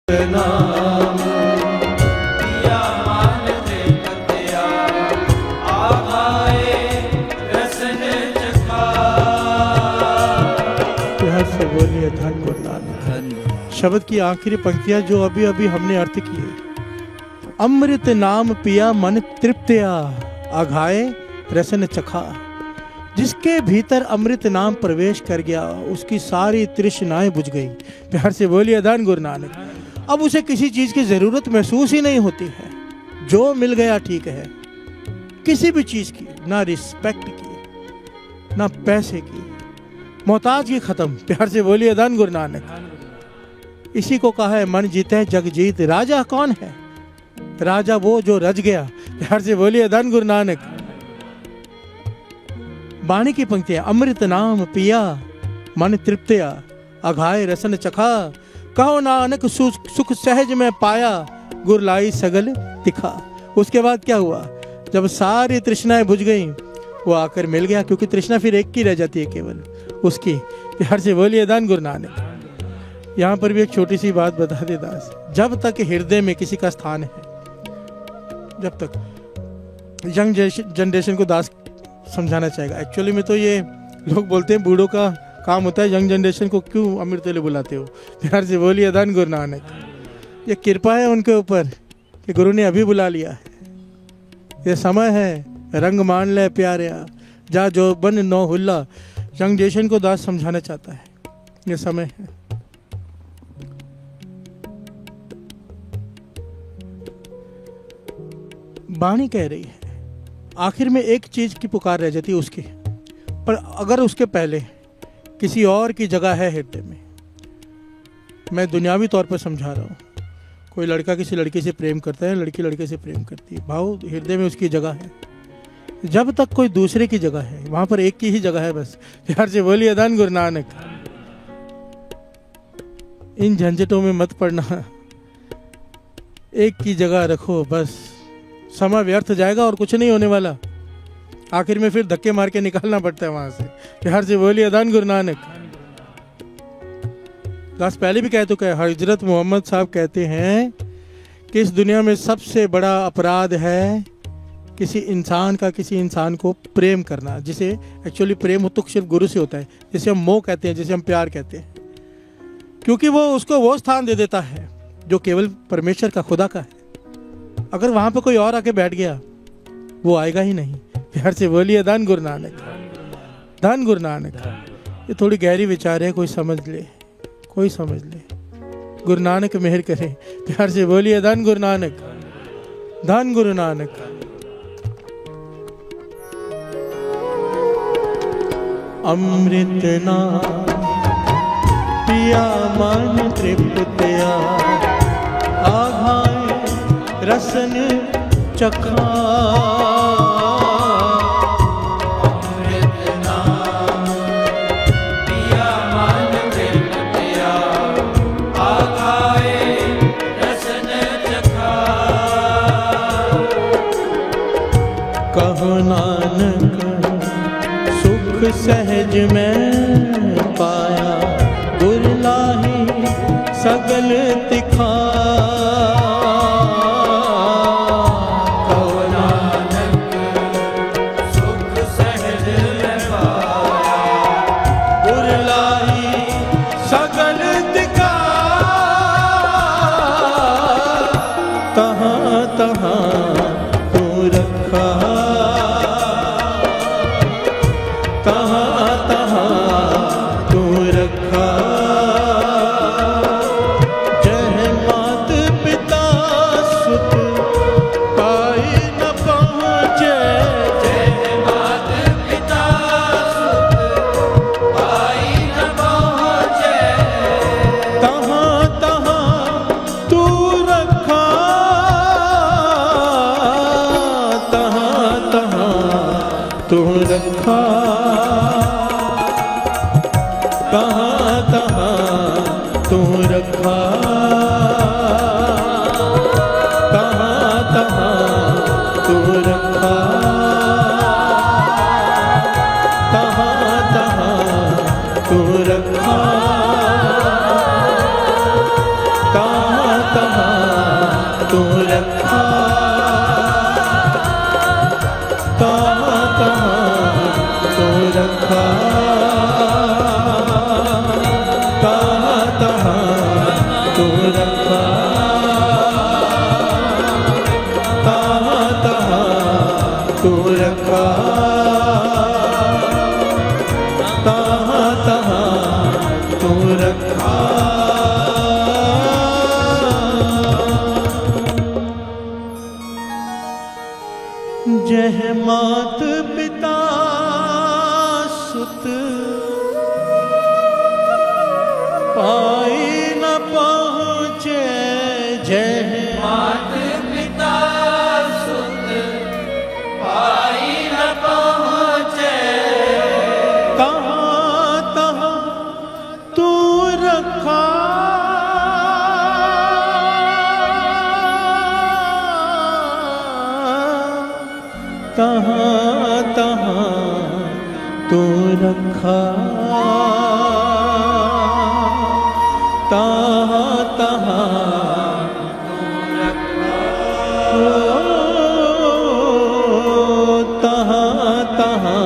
नाम पिया मान तृप्त्या आभाए रसन चखा। प्यार से बोलिए धन गुरु नानक। शब्द की आखिरी पंक्तियां जो अभी अभी हमने अर्थ किए, अमृत नाम पिया मन तृप्त्या आघाए रसन चखा। जिसके भीतर अमृत नाम प्रवेश कर गया उसकी सारी तृष्णाएं बुझ गई। प्यार से बोलिए धन गुरु नानक। अब उसे किसी चीज की जरूरत महसूस ही नहीं होती है, जो मिल गया ठीक है। किसी भी चीज की, ना रिस्पेक्ट की ना पैसे की, मोहताज की खत्म। प्यार से बोलिए धन गुरु नानक। इसी को कहा है मन जीते जग जीत। राजा कौन है? राजा वो जो रज गया। प्यार से बोलिए धन गुरु नानक। बाणी की पंक्तियां, अमृत नाम पिया मन तृप्त्या अघाए रसन चखा। कहो नानक सुख सहज में पाया गुर लाई सगल तिखा। उसके बाद क्या हुआ? जब सारी तृष्णाएं बुझ गई वो आकर मिल गया, क्योंकि तृष्णा फिर एक की रह जाती है केवल उसकी। प्यार से बोलिए धन गुरु नानक। यहाँ पर भी एक छोटी सी बात बता दे दास, जब तक हृदय में किसी का स्थान है, जब तक यंग जनरेशन को दास समझाना चाहेगा। एक्चुअली में तो ये लोग बोलते हैं बूढ़ों का काम होता है यंग जनरेशन को क्यों अमृत वेले बुलाते हो। प्यार से बोलिए धन गुरु नानक। ये कृपा है उनके ऊपर कि गुरु ने अभी बुला लिया है। ये समय है, रंग मान ले प्यारिया जा जो बन नो हुल्ला। यंग जनरेशन को दास समझाना चाहता है, ये समय है। बाणी कह रही है आखिर में एक चीज की पुकार रह जाती है उसकी, पर अगर उसके पहले किसी और की जगह है हृदय में, मैं दुनियावी तौर पर समझा रहा हूँ, कोई लड़का किसी लड़की से प्रेम करता है, लड़की लड़के से प्रेम करती है, भाव हृदय में उसकी जगह है। जब तक कोई दूसरे की जगह है वहां पर एक की ही जगह है बस। प्यार से बोलिए धन गुरु नानक। इन झंझटों में मत पड़ना, एक की जगह रखो बस। समय व्यर्थ जाएगा और कुछ नहीं होने वाला, आखिर में फिर धक्के मार के निकालना पड़ता है वहां से। प्यार से बोलिए धन गुरु नानक। दास पहले भी कह तो कहे, हजरत मोहम्मद साहब कहते हैं कि इस दुनिया में सबसे बड़ा अपराध है किसी इंसान का किसी इंसान को प्रेम करना, जिसे एक्चुअली प्रेम हो तो सिर्फ गुरु से होता है, जिसे हम मोह कहते हैं, जिसे हम प्यार कहते हैं, क्योंकि वो उसको वो स्थान दे देता है जो केवल परमेश्वर का, खुदा का है। अगर वहां पे कोई और आके बैठ गया वो आएगा ही नहीं। प्यार से बोलिए धन गुरु नानक। धन गुरु नानक। ये थोड़ी गहरी विचार है, कोई समझ ले, कोई समझ ले। गुरु नानक मेहर करे। प्यार से बोलिए धन गुरु नानक। धन गुरु नानक। अमृत नाम पिया मन तृप्त्या आघाए रसन चखा। अमृत नाम पिया मान तृप्त्या आघाए रसन चखा। कहो नानक सुख सहज में पाया गुर लाही सगल तिखा। तहाँ तू रखा, तहाँ तहाँ तू रखा, तहाँ तहाँ तू रखा, तहाँ तहाँ तू रखा, तहाँ तहाँ तू रखा। जह मात पिता सुत पाई न पहुँचे, जह मात पिता सुत पाई न पहुँचे, तहाँ तहाँ तू रखा, तहाँ तहाँ तू रखा, तहाँ तहाँ तहाँ तहाँ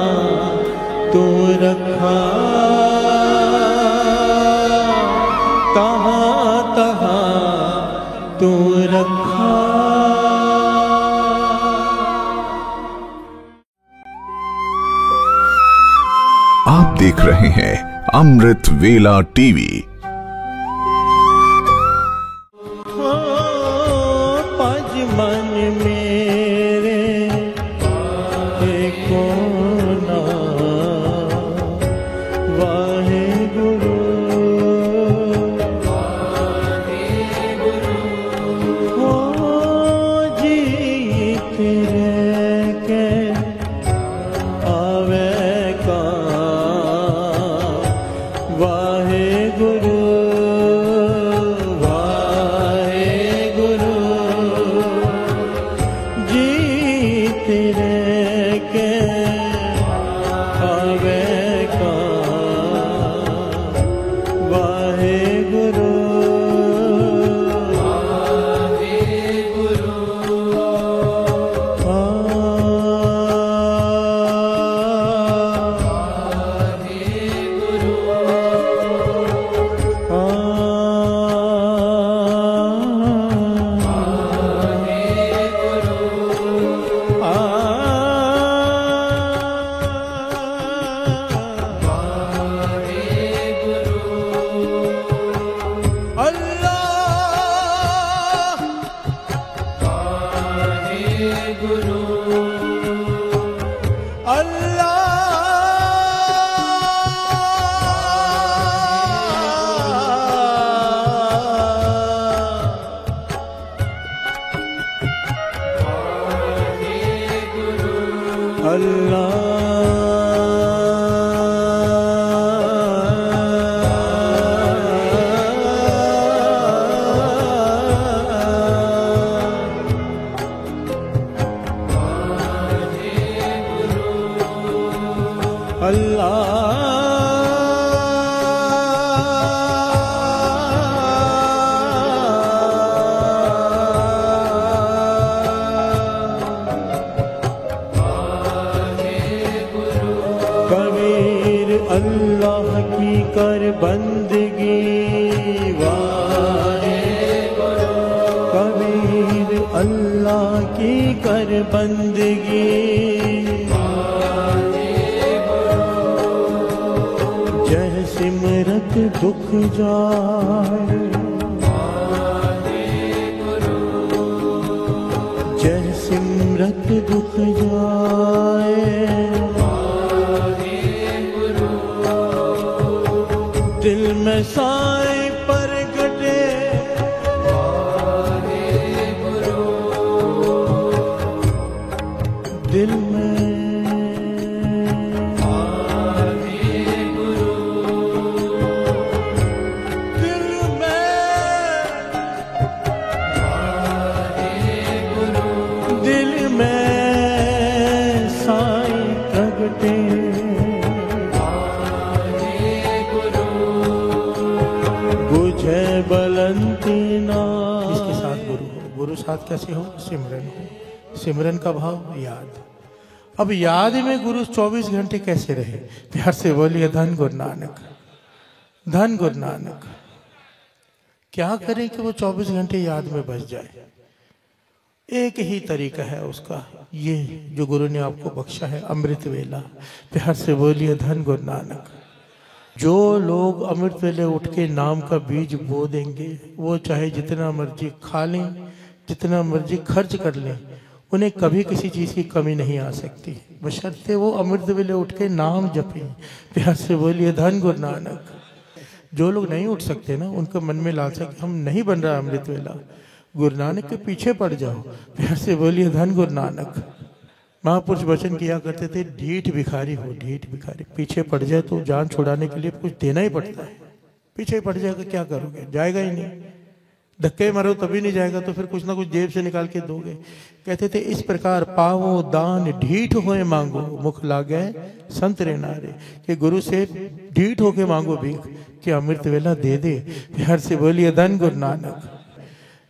तू रखा, तहाँ तहाँ तू रखा। आप देख रहे हैं अमृत वेला टीवी। पज मन मेरे एको ना, वाहे गुरु हो जी तेरे के आवे का, वाहे गुरु तेरे के आवे का, वाहे गुरु कबीर अल्लाह की कर बंदगी, वाहे कबीर अल्लाह की कर बंदगी, जह सिमरत दुख जाए, जह सिमरत दुख जाए, दिल में साई पर गटे, दिल में दिल में साई प्रगटे, बुझे बलंती ना। गुरु साथ कैसे हो? सिमरन हो। सिमरन का भाव याद। अब याद में गुरु 24 घंटे कैसे रहे? प्यार से बोलिए धन गुरु नानक, धन गुरु नानक। क्या करें कि वो 24 घंटे याद में बस जाए? एक ही तरीका है उसका, ये जो गुरु ने आपको बख्शा है, अमृत वेला। प्यार से बोलिए धन गुरु नानक। जो लोग अमृत वेले उठ के नाम का बीज बो देंगे, वो चाहे जितना मर्जी खा लें, जितना मर्जी खर्च कर लें, उन्हें कभी किसी चीज की कमी नहीं आ सकती, बशर्ते वो अमृत वेले उठ के नाम जपें। प्यार से बोलिए धन गुरु नानक। जो लोग नहीं उठ सकते ना, उनके मन में लालसा कि हम नहीं बन रहा अमृत वेला, गुरु नानक के पीछे पड़ जाओ। प्यार से बोलिए धन गुरु नानक। महापुरुष वचन किया करते थे, ढीठ भिखारी हो, ढीठ भिखारी। पीछे पड़ जाए तो जान छुड़ाने के लिए कुछ देना ही पड़ता है। पीछे पड़ जाएगा क्या करोगे? जाएगा ही नहीं। धक्के मारो तभी नहीं जाएगा, तो फिर कुछ ना कुछ जेब से निकाल के दोगे। कहते थे इस प्रकार पावो दान ढीठ होए मांगो, मुख लागे संतरे नारे। कि गुरु से ढीठ होके मांगो भीख कि अमृत वेला दे दे। प्यार से बोलिए धन गुरु नानक।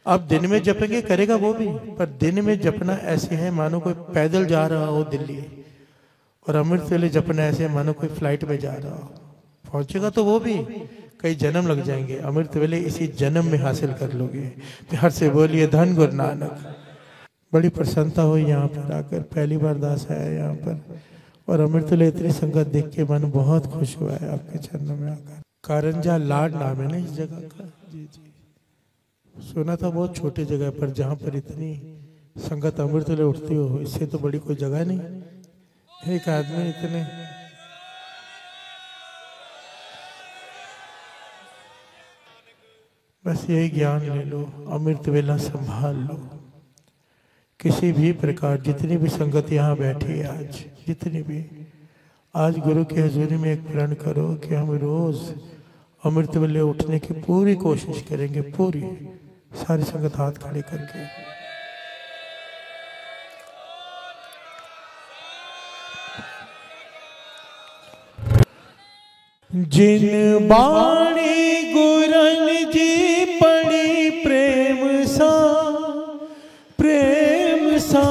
अब दिन में जपेंगे, करेगा वो भी, पर दिन में जपना ऐसे है मानो कोई पैदल जा रहा हो दिल्ली, और अमृत वेले जपना ऐसे है मानो कोई फ्लाइट में जा रहा हो। पहुंचेगा तो वो भी, कई जन्म लग जाएंगे, अमृत वेले इसी जन्म में हासिल कर लोगे। प्यार से बोलिए धन गुरु नानक। बड़ी प्रसन्नता हुई यहाँ पर आकर, पहली बार दास आया यहाँ पर, और अमृत वेले इतनी संगत देख के मन बहुत खुश हुआ है आपके चरणों में आकर। कारंजा लाड नाम है ना इस जगह का? जी जी, सुना था बहुत छोटी जगह पर, जहाँ पर इतनी संगत अमृत वेले उठती हो, इससे तो बड़ी कोई जगह नहीं। एक आदमी इतने बस यही ज्ञान ले लो, अमृत वेला संभाल लो। किसी भी प्रकार जितनी भी संगत यहाँ बैठी है आज, जितनी भी, आज गुरु की हजूरी में एक प्रण करो कि हम रोज अमृत वेले उठने की पूरी कोशिश करेंगे, पूरी। सारी संगत हाथ खड़े करके। जिन बाणी गुरन जी पड़ी प्रेम सा, प्रेम सा।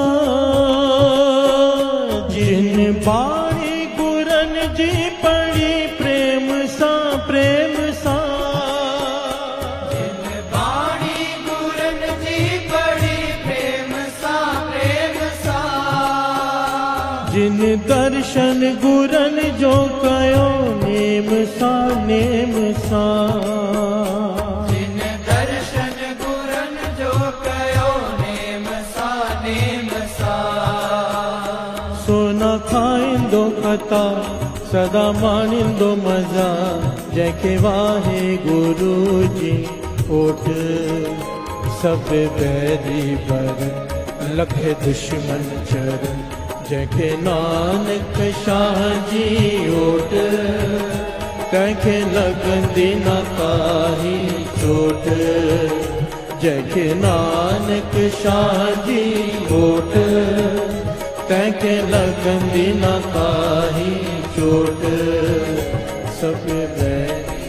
जिन बाणी गुरन जी पड़ी प्रेम सा, प्रेम सा। जिन बाणी गुरन जी पड़ी प्रेम सा, प्रेम सा। जिन दर्शन गुरन जो कयो नेम सा, नेम सा। जिन दर्शन गुरन जो कयो नेम सा, नेम सा। सोना खाइंदो खता सदा मानिंदो मजा, जैके वाहे गुरु जी ओट सब बैरी बर लखे दुश्मन चरण। जैके नानक शाह जी ओट तैखे लगंदी न काहि चोट। जैके नानक शाह जी ओट तैखे लगंदी न काहि चोट। सब बैरी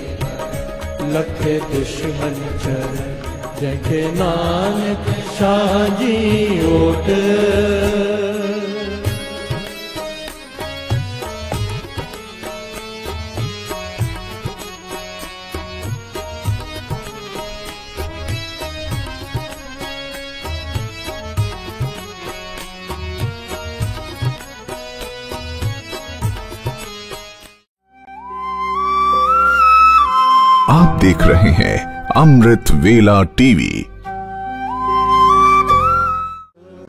लखे दुश्मन चरण, जैके नानक शाह जी ओट। आप देख रहे हैं अमृत वेला टीवी।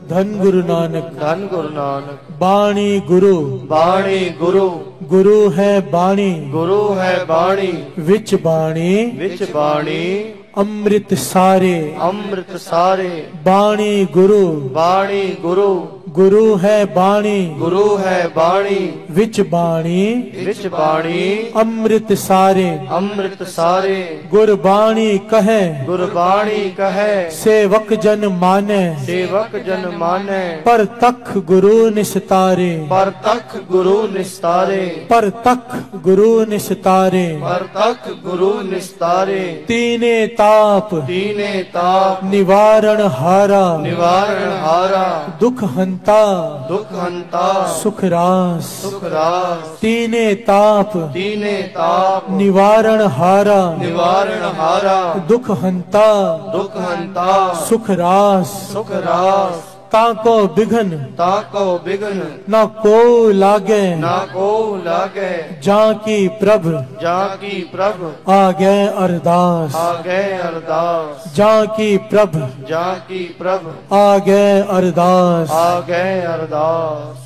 धन गुरु नानक, धन गुरु नानक। बाणी गुरु, बाणी गुरु, गुरु है बाणी, गुरु है बाणी। विच बाणी, विच बाणी, अमृत सारे। अमृत सारे। बाणी गुरु, बाणी गुरु, गुरु है बाणी गुरु है बाणी विच बाणी विच बाणी अमृत सारे अमृत सारे गुरबाणी कहे गुरबाणी कहे सेवक जन माने सेवक जन माने पर तख गुरु निस्तारे पर तख गुरु निस्तारे पर तख गुरु निस्तारे पर तख गुरु निस्तारे तीने ताप तीने ताप निवारण हारा निवारण हारा दुख हंता दुख हंता सुख रास सुख रास तीने ताप तीने ताप निवारण हारा निवारण हारा दुख हंता दुख हंता सुख रास सुख रास ताको बिघन ताको बिघन ना को लागे ना को लागे जा की प्रभ जा की प्रभ आ गए अरदास आ गए अरदास जा की प्रभ जा की प्रभ आ गए अरदास आ गए अरदास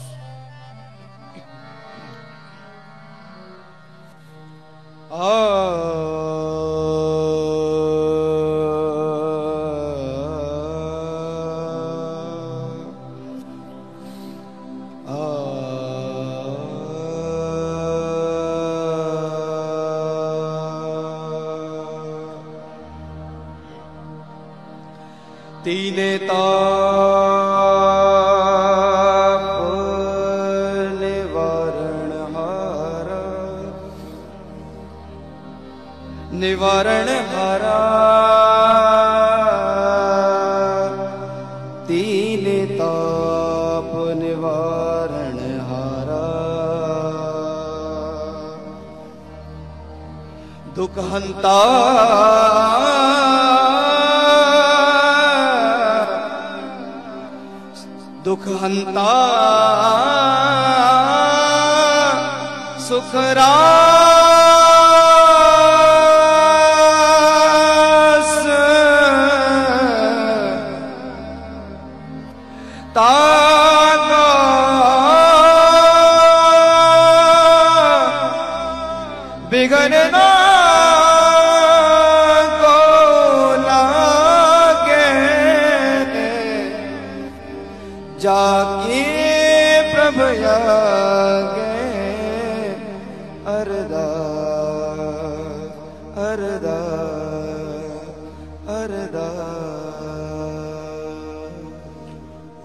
तीने ताप निवारण हारा निवारण हारा तीने ताप निवारण हारा दुख हंता दुख हंता सुख रास ताका बिघन ना को लागे जाके प्रभ आगे अरदास अरदास अरदास।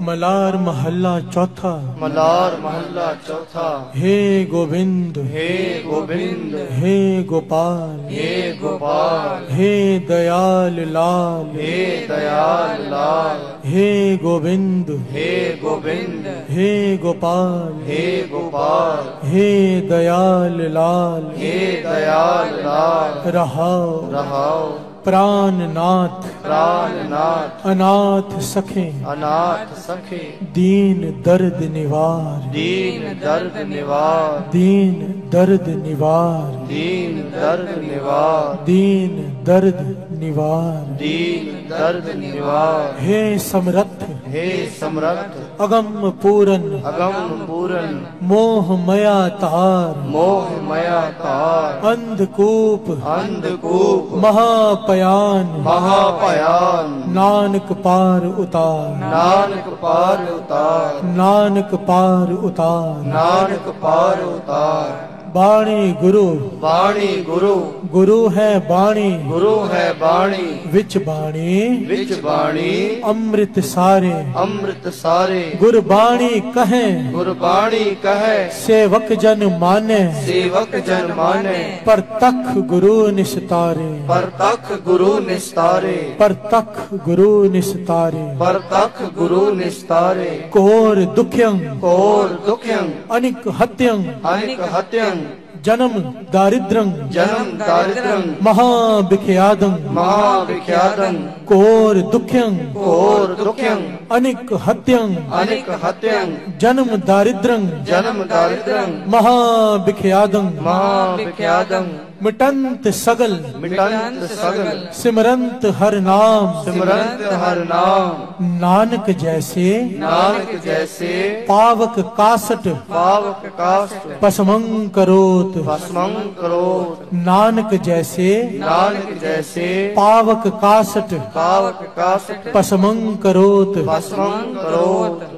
मलार महल्ला चौथा मलार महल्ला चौथा। हे गोविंद हे गोविंद हे गोपाल हे गोपाल हे दयाल लाल हे दयाल लाल हे गोविंद हे गोविंद हे गोपाल हे गोपाल हे दयाल लाल हे दयाल लाल रहाओ रहाओ प्राणनाथ प्राणनाथ अनाथ सखे अनाथ सखे दीन दर्द निवार दीन दर्द निवार दीन दर्द निवार दीन दर्द निवार दीन दर्द निवार दीन दर्द निवार। हे समर्थ हे समर्थ अगम पूरन अगम पूरन मोह मया तार मोह मया तार अंधकूप अंधकूप महापयान महापयान नानक पार उतार नानक पार उतार नानक पार उतार नानक पार उतार। बाणी गुरु वाणी गुरु गुरु है बाणी गुरु है वाणी विच बाणी विच वाणी अमृत सारे अमृत सारे गुरबाणी कहे गुरबाणी कहे सेवक जन माने सेवक जन माने पर तख गुरु निस्तारे पर तख गुरु निस्तारे पर तख गुरु निस्तारे पर तख गुरु निस्तारे। कोर दुख्यं कोर दुख्यं अनिक हत्यं अनिक हत्यं जन्म दारिद्रं जन्म दारिद्रं महाविख्यातं महाविख्यातं कोर दुख्यं कोर दुख्यं अनिक हत्यं अनिक हत्यं जन्म दारिद्रं जन्म दारिद्रं महाविख्यातं महाविख्यातं मिटंत सगल मिटंत सगल सिमरंत हर नाम सिमरंत हर नाम नानक जैसे नानक जैसे पावक कासट पावक काष्ठ पसमं करोत भस्मं करोत। नानक जैसे नानक जैसे पावक कासट पावक काष्ठ पसमं करोत भस्मं करोत।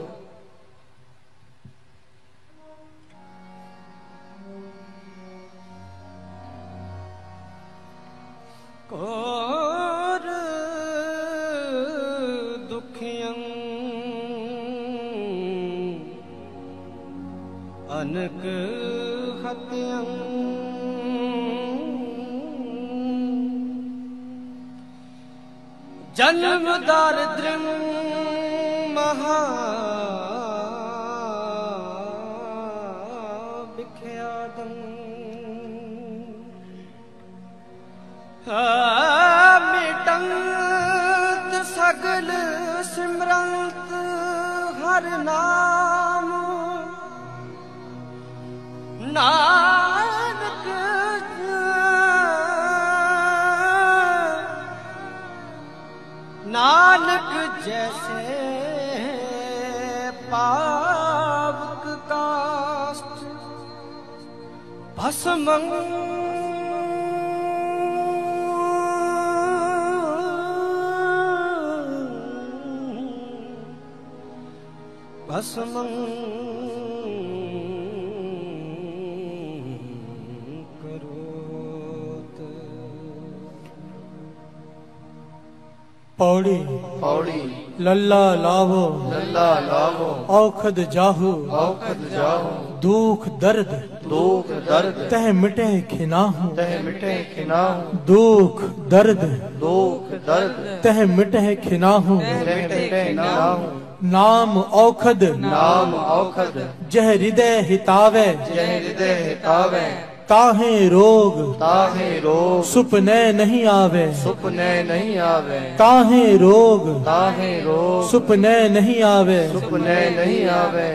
अनक हत्यं जन्म दारिद्र्यं महा विख्यातम् मिटंत सगल सिमरंत हर नाम नानक नानक जैसे पावक काष्ठ भस्मं भस्मं करोत। पौड़ी पौड़ी लल्ला लावो लल्ला लावो औखद जाहू औखद जाओ दुख दर्द दुख दर्द तह मिटे खिनाहू तह मिटे खिनाहू दुख दर्द दुख दर्द तह मिटे खिनाहू तह मिटे खिनाहू नाम औखद नाम औखद जह हृदय हितावे जय हृदय हितावे ताहे रोग ताहे रोग सुपने नहीं आवे सुपने नहीं आवे ताहे रोग ताहे रोग सुपने नहीं आवे सुपने नहीं आवे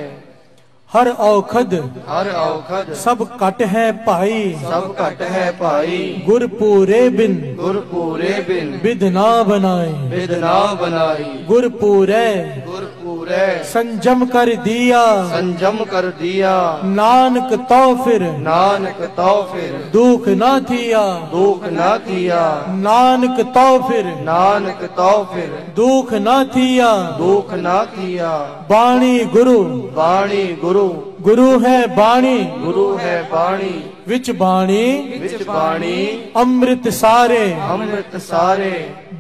हर औखद हर औखद सब कट है पाई सब कट है पाई गुर पूरे बिन गुर पूरे बिन विध ना बनाए विध ना बनाई गुर पूरे गुर पूरे संजम कर दिया संजम कर दिया नानक तो फिर नानक तो फिर दुख ना थिया दुख ना थिया नानक तो फिर नानक तो फिर दुख ना थिया दुख ना थिया बाणी गुरु वाणी गुरु गुरु है बाणी गुरु है वाणी विच बाणी विच वाणी अमृत सारे अमृत सारे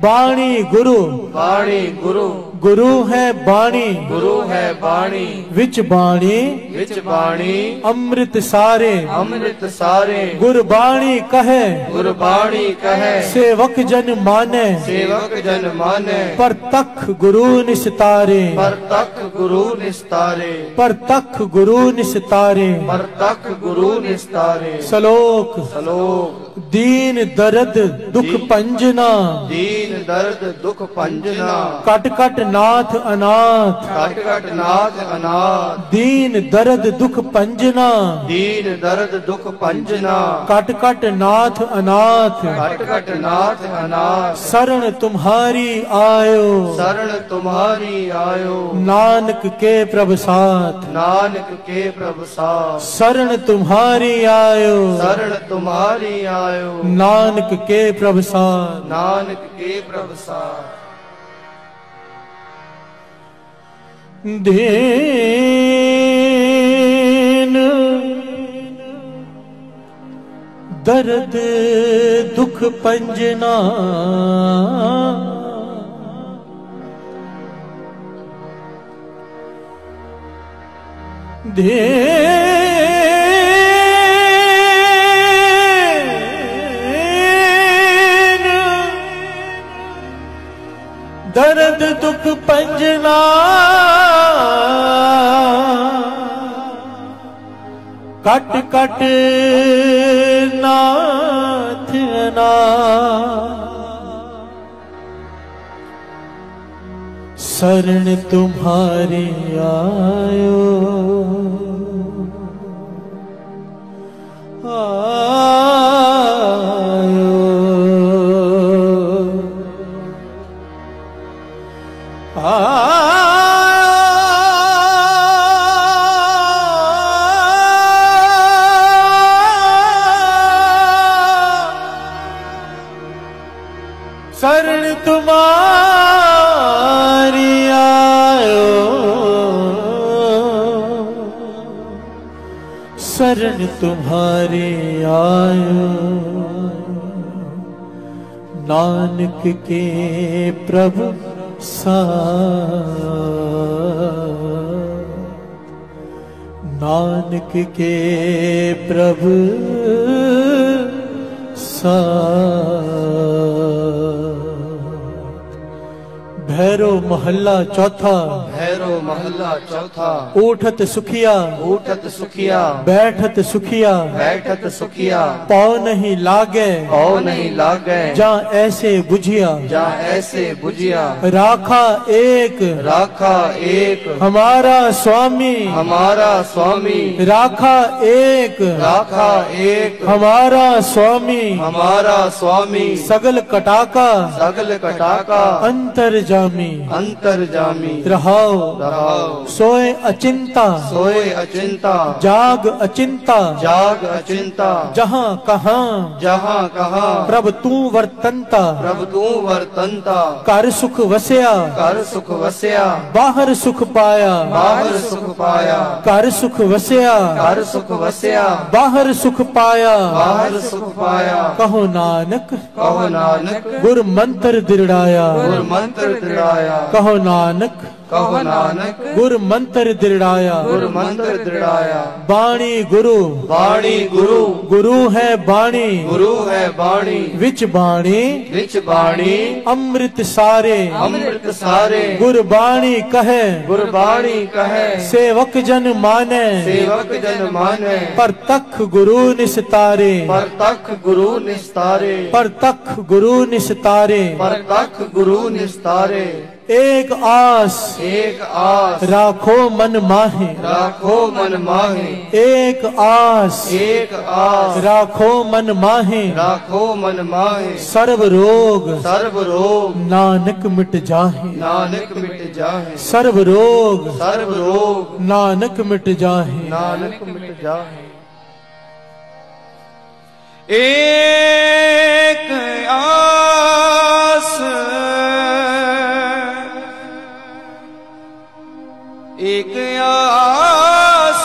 बाणी गुरु वाणी गुरु गुरु है बाणी गुरु है वाणी विच बाणी विच वाणी अमृत सारे अमृत सारे गुरबाणी कहे गुरबाणी कहे सेवक जन माने सेवक जन माने पर तख गुरु निस्तारे पर तक गुरु निस्तारे पर तख गुरु निस्तारे पर तक गुरु निस्तारे सलोक सलोक दीन दर्द दुख पंजना दीन दर्द दुख पंजना कट कट नाथ अनाथ कट कट नाथ अनाथ दीन दर्द दुख पंजना दीन दर्द दुख पंजना कट कट नाथ अनाथ कट कट नाथ अनाथ शरण तुम्हारी आयो शरण तुम्हारी आयो नानक के प्रभ साथ नानक के प्रभु साथ शरण तुम्हारी आयो शरण तुम्हारी आयो नानक के प्रभ साथ नानक के प्रभु साथ दीन दर्द दुख पंजना दीन दर्द दुख पंजना कट कट नाथ शरण तुम्हारी आयो शरण तुम्हारी आयो शरण तुम्हारी आयो नानक के प्रभु साथ नानक के प्रभु भैरव महला चौथा। भैरव महला चौथा। उठत सुखिया उठत सुखिया बैठत सुखिया बैठत सुखिया पाँव नहीं लागे पाँव नहीं लागे जा ऐसे बुझिया जा ऐसे बुझिया राखा एक राखा एक हमारा स्वामी हमारा स्वामी राखा एक राखा एक हमारा स्वामी हमारा स्वामी सगल कटाका सगल कटाका अंतर जामी अंतर्जामी रहाओ रहाओ सोए अचिंता सोए अचिंता जाग अचिंता जाग अचिंता जहाँ कहाँ जहाँ कहाँ प्रभ तू वर्तनता प्रभु तू वर्तनता कर सुख वसया कर सुख वसया बाहर सुख पाया बाहर सुख पाया कर सुख वसया कर सुख वसया बाहर सुख पाया बाहर सुख पाया कहो नानक कहो नानक गुर मंत्र दृढ़ाया गुर मंत्र दृढ़ाया कहो नानक कहो नानक गुर मंत्र दृढ़ाया गुर मंत्र दृढ़ाया बाणी गुरु वाणी गुरु गुरु है बाणी गुरु है वाणी विच बाणी विच वाणी अमृत सारे अमृत सारे गुर बाणी कहे गुरबाणी कहे सेवक जन माने सेवक जन माने पर तख गुरु निस्तारे पर तख गुरु निस्तारे पर तख गुरु निस्तारे पर तख गुरु निस्तारे एक आस एक आस राखो मन माहे राखो मन माहे एक आस एक आस राखो मन माहे राखो मन माहे सर्व रोग सर्व रोग नानक मिट जाहे नानक मिट जाहे सर्व रोग सर्व रोग नानक मिट जाहे नानक मिट जाहे एक आस एक आस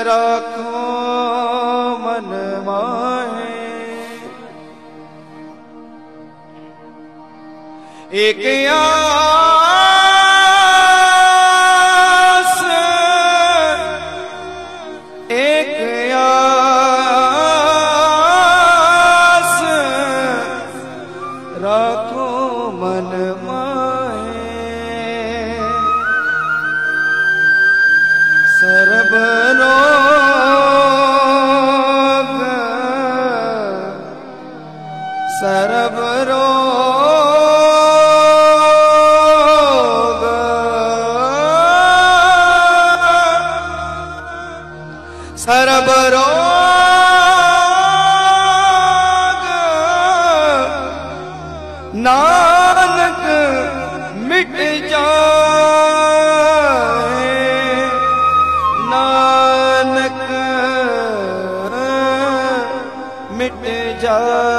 रखो मन माहे एक आस एक आस रखो मन माहे सर्व रोग सर्व रोग सर्व रोग नानक मिट जाए नानक मिट जाए।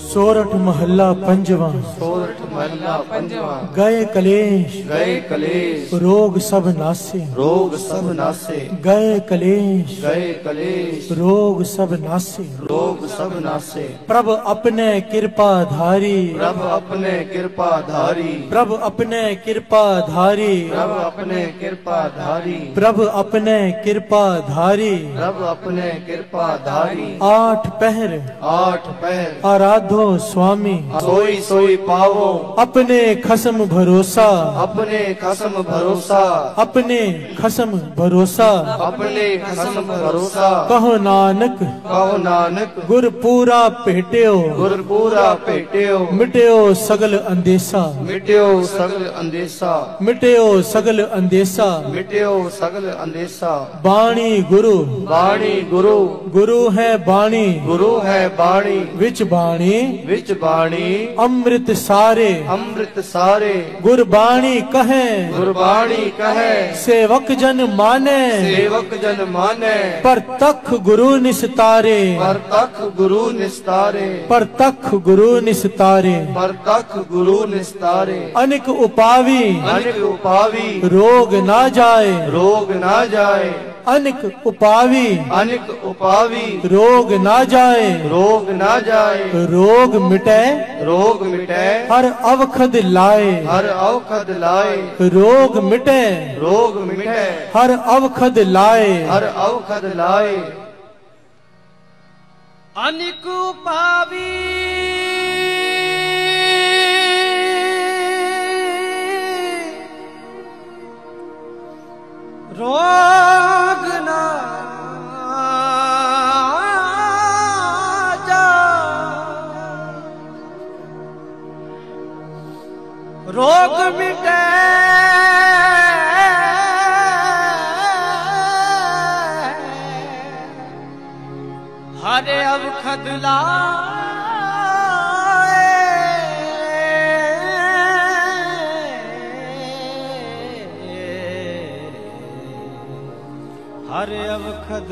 सोरठ महला पंजवा। सोरठ महला पंजवा। गए कलेश गए कलेश रोग सब नासे रोग सब नासे गए कलेश गए कलेश रोग सब नासे रोग सब नासे प्रभ अपने कृपा धारी प्रभ अपने कृपा धारी प्रभ अपने कृपा धारी प्रभ अपने कृपा धारी प्रभ अपने कृपा धारी प्रभ अपने कृपा धारी आठ पहर आठ पहर आराधो स्वामी सोई सोई पावो अपने खसम भरोसा अपने खसम भरोसा अपने खसम भरोसा अपने खसम भरोसा कहो नानक कहो नानक गुर पूरा पेट्यो गुर पूरा पेट्यो मिट्यो सगल अंदेशा मिट्यो सगल अंदेशा मिट्यो सगल अंदेशा मिट्यो सगल अंदेशा बाणी गुरु वाणी गुरु गुरु है बाणी गुरु है वाणी विच बाणी विच वाणी अमृत सारे अमृत सारे गुरबाणी कहे गुरबाणी कहे सेवक जन माने सेवक जन माने पर तख गुरु निस्तारे पर तख गुरु निस्तारे पर तख गुरु निस्तारे पर तख गुरु निस्तारे अनिक उपावी अनिक उपावी रोग ना जाए रोग ना जाए अनिक उपावी अनिक उपावी रोग ना जाए रोग ना जाए रोग मिटे रोग मिटे हर अवखद लाए हर अवखद लाए रोग मिटे रोग मिटे हर अवखद लाए हर अवखद लाए अनिक उपावी रोग ना रोग मिटे हरे अवखद हरे अवखद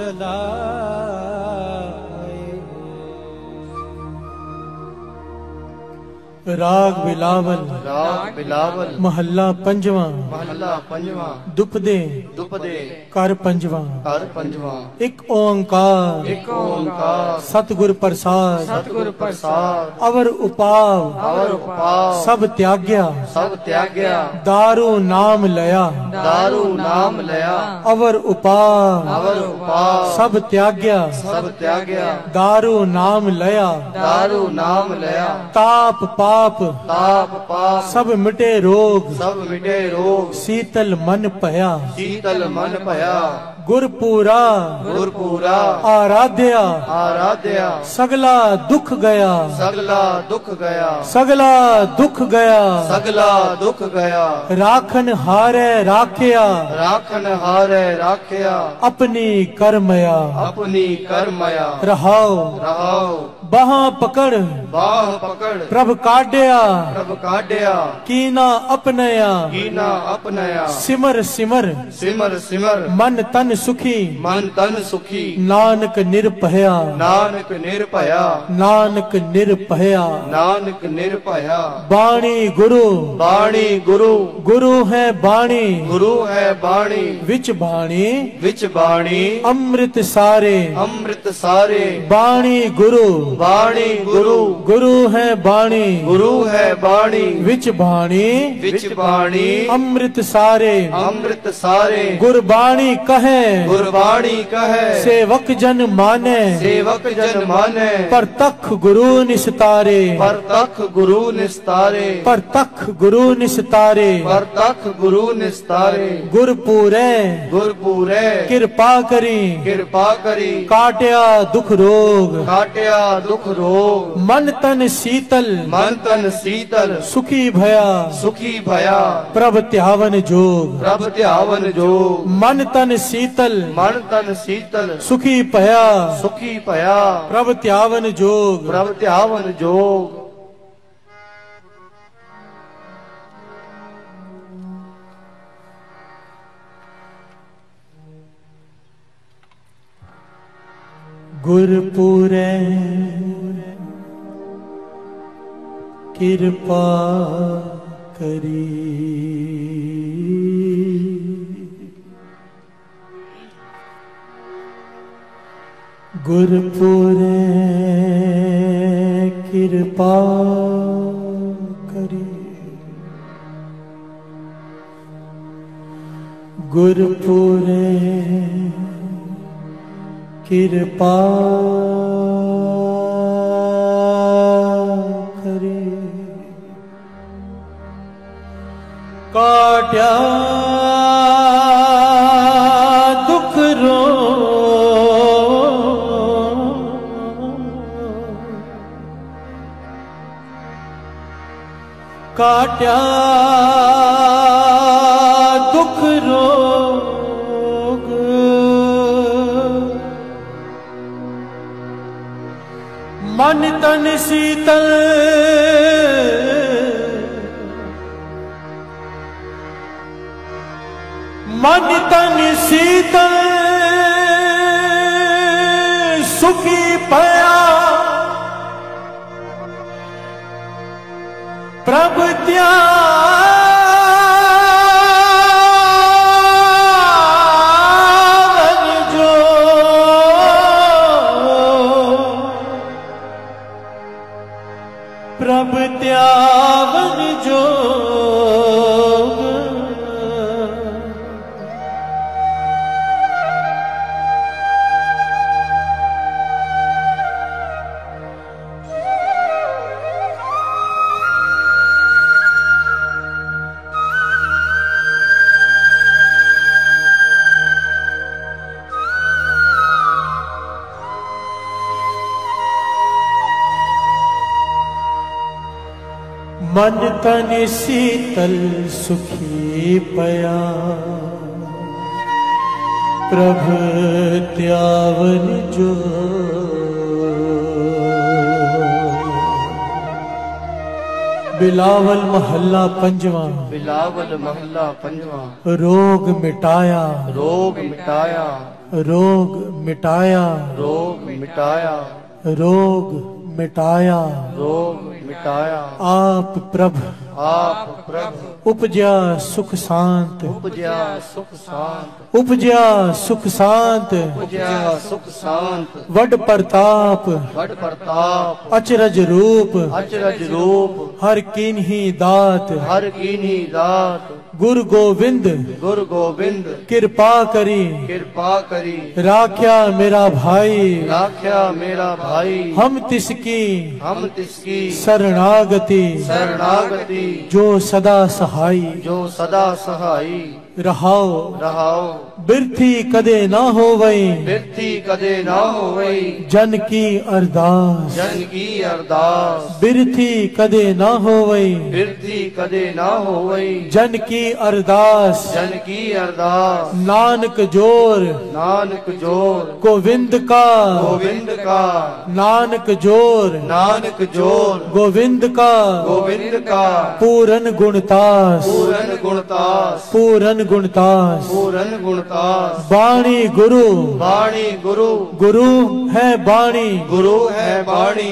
राग बिलावल राग बिलावल महल्ला पंजवा महला पंजवा दुपदे दुपदे कर पंजवा कर पंजवा एक ओंकार एक ओंकार सतगुर प्रसाद सतगुर प्रसाद अवर उपाव अवर उपाव सब त्याग्या सब त्याग्या दारू नाम लया दारू नाम लया अवर उपाव अवर उपाव सब त्याग्या सब त्याग्या दारू नाम लया दारू नाम लया ताप पाप ताप पाप सब मिटे रोग सब मिटे रोग शीतल मन पया शीतल मन भया गुरपुरा गुरपुरा आराध्या आराध्या सगला दुख गया सगला दुख गया सगला दुख गया सगला दुख गया राखन हारे राखिया राखन हारे राखिया अपनी करमया अपनी कर्मया रहाओ रहाओ बहा पकड़ बाह पकड़ प्रभ काढ़या प्रभ काढ़या कीना अपनया कीना अपनया सिमर सिमर सिमर सिमर मन तन सुखी मन तन सुखी नानक निरपया नानक निर्भया नानक निरपया नानक निर्भया बाणी गुरु बाणी गुरु गुरु है बाणी गुरु है बाणी विच बाणी विच बाणी अमृत सारे अमृत सारे बाणी गुरु बाणी गुरु गुरु है बाणी गुरु है बाणी विच बाणी विच बाणी अमृत सारे अमृत सारे गुरबाणी कहे गुरबाणी कहे सेवक जन माने सेवक जन माने परतख गुरु निस्तारे परतख गुरु निस्तारे परतख गुरु निस्तारे परतख गुरु निस्तारे गुरपुरे गुरपुरे कृपा करी कृपा करी काटिया दुख रोग काटिया दुख रोग मन तन शीतल मन तन शीतल सुखी भया सुखी भया प्रभ त्यावन जोग प्रभ त्यावन जोग मन तन शीतल मन तन शीतल सुखी पया सुखी भया प्रभ त्यावन जोग प्रभ त्यावन जोग गुरपुरे कृपा करी गुरपुरे कृपा करी गुरपुरे कृपा करे काट्या दुख रो काट्या दुख रोग मन तन शीतल मन तन शीतल सुखी पया प्रभ त्यावन प्रभ त्यावन जोग मन तन शीतल सुखी पया प्रभ त्यावन जो बिलावल महल्ला पंजवा बिलावल महला पंजवा रोग मिटाया रोग मिटाया रोग मिटाया रोग मिटाया रोग मिटाया रोग मिटाया आप प्रभ आप प्रभु उपजा सुख शांत उपजा सुख शांत उपजा सुख शांत उपजा सुख शांत वड प्रताप बड़ प्रताप अचरज रूप अचरज रूप हर किन्ही दात हर कीनी दात गुरु गोविंद गुरु गोविंद कृपा करी कृपा करी राख्या मेरा भाई राख्या मेरा भाई हम तिसकी हम तिसकी शरणागति शरणागति जो सदा सहाई जो सदा सहाई रहाओ रहाओ बिरथी कदे ना हो वही बिरथी कदे ना होवई जन की अरदास जन की अरदास बिरथी कदे ना हो वही बिरथी कदे ना होवई जन की अरदास जन की अरदास नानक जोर नानक जोर गोविंद का गोविंद का नानक जोर नानक जोर गोविंद का गोविंद का पूरन गुणतास पूरन गुणतास पूरन गुणतास पूरन गुणतास बाणी गुरु वाणी गुरु गुरु है बाणी गुरु है वाणी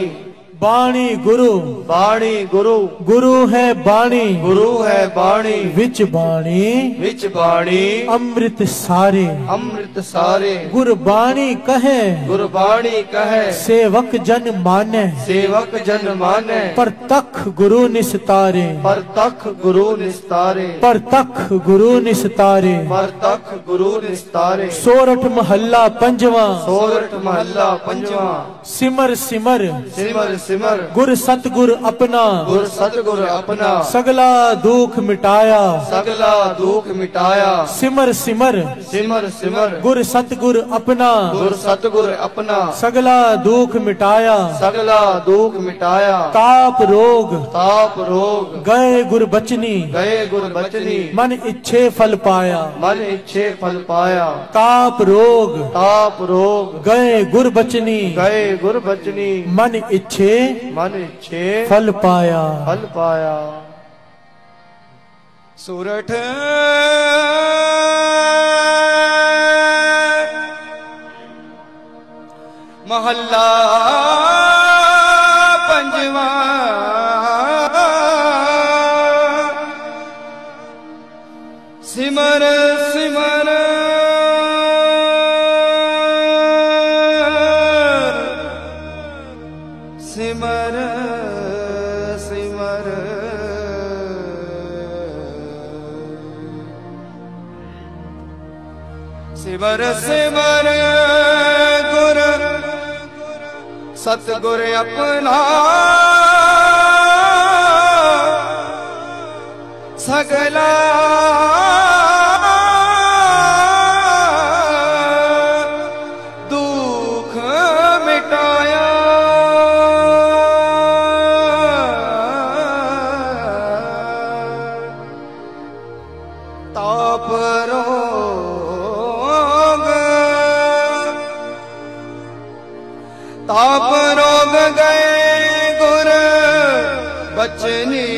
बाणी गुरु वाणी गुरु गुरु है बाणी गुरु है वाणी विच बाणी विच वाणी अमृत सारे अमृत सारे गुरबाणी कहे गुरबाणी कहे सेवक जन माने सेवक जन माने परतख गुरु निस्तारे परतख गुरु निस्तारे परतख गुरु निस्तारे परतख गुरु निस्तारे सोरठ महल्ला पंजवा सोरठ महला पंजवा सिमर सिमर सिमर सिमर गुर सतगुर अपना गुर सतगुर अपना सगला दुख मिटाया सगला दुख मिटाया सिमर सिमर सिमर सिमर गुर सतगुर अपना गुर सतगुर अपना सगला दुख मिटाया सगला दुख मिटाया ताप रोग ताप रोग गए गुर बचनी गए गुर बचनी मन इच्छे फल पाया मन इच्छे फल पाया ताप रोग ताप रोग गए गुर बचनी गए गुर बचनी मन इच्छे मन इच्छे फल पाया फल पाया सुरठ महल्ला पंजवा सिमर सिमर सिमर सिमर सिमर सिमर गुर सतगुर अपना सगला दुख मिटाया ताप रोग ताप रोग गए गुर बचनी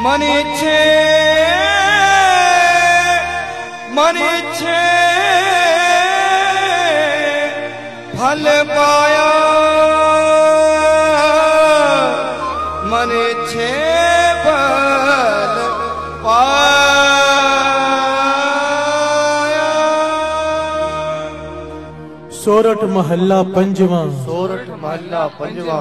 मन इच्छे फल पाया मन इच्छे फल पाया सोरठ महल्ला पंजवा। सोरठ महला पंजवा।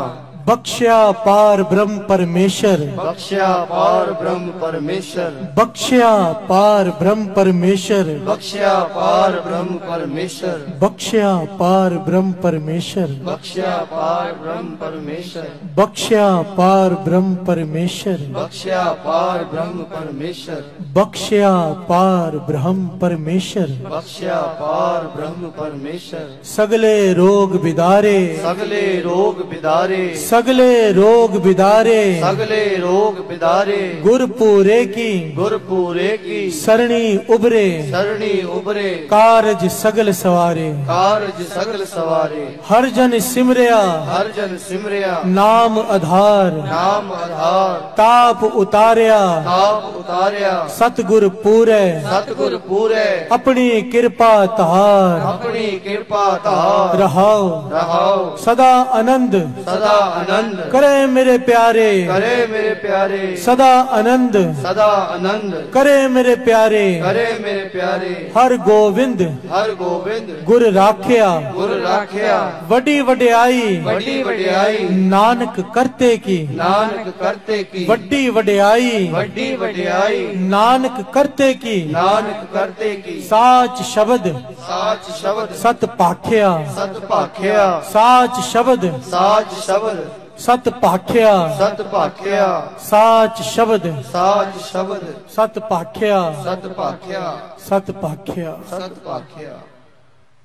बख्शिया पार ब्रह्म परमेश्वर। बख्शिया पार ब्रह्म परमेश्वर। बख्शिया पार ब्रह्म परमेश्वर। बख्शिया पार ब्रह्म परमेश्वर। बख्शिया पार ब्रह्म परमेश्वर। बख्शिया पार ब्रह्म परमेश्वर। बख्शिया पार ब्रह्म परमेश्वर। बख्शिया पार ब्रह्म परमेश्वर। बख्शिया पार ब्रह्म परमेश्वर। बख्शिया पार ब्रह्म परमेश्वर। सगले रोग बिदारे। सगले रोग बिदारे। सगले रोग बिदारे। सगले रोग बिदारे। गुरपुरे की गुरपुरे की सरणी उबरे। सरणी उबरे। कारज सगल सवारे। कारज सगल सवारे। हर जन सिमरिया हर जन सिमरिया। नाम आधार। नाम आधार। ताप उतारिया ताप उतारिया। सतगुर पूरे। सतगुर पूरे। अपनी कृपा तहार अपनी कृपा तहार रहाओ। रहाओ। सदा आनंद सदा आनंद करे मेरे प्यारे। करे मेरे प्यारे। सदा आनंद सदा आनंद करे मेरे प्यारे। करे मेरे प्यारे। हर गोविंद हर गोविंद गुर राखिया। गुर राखिया। वडी वडियाई वडी वडियाई नानक करते की। नानक करते की। वड्डी वडियाई वड्डी वडियाई नानक करते की। नानक करते की। साच शब्द साच शब्द सत पाठिया। सत भाख्या। साच शब्द साच शब्द सत पाठिया। सत भाख्या। साच शब्द साच शब्द सत पाठिया। सत भाख्या। सत पाठिया। सत भाख्या।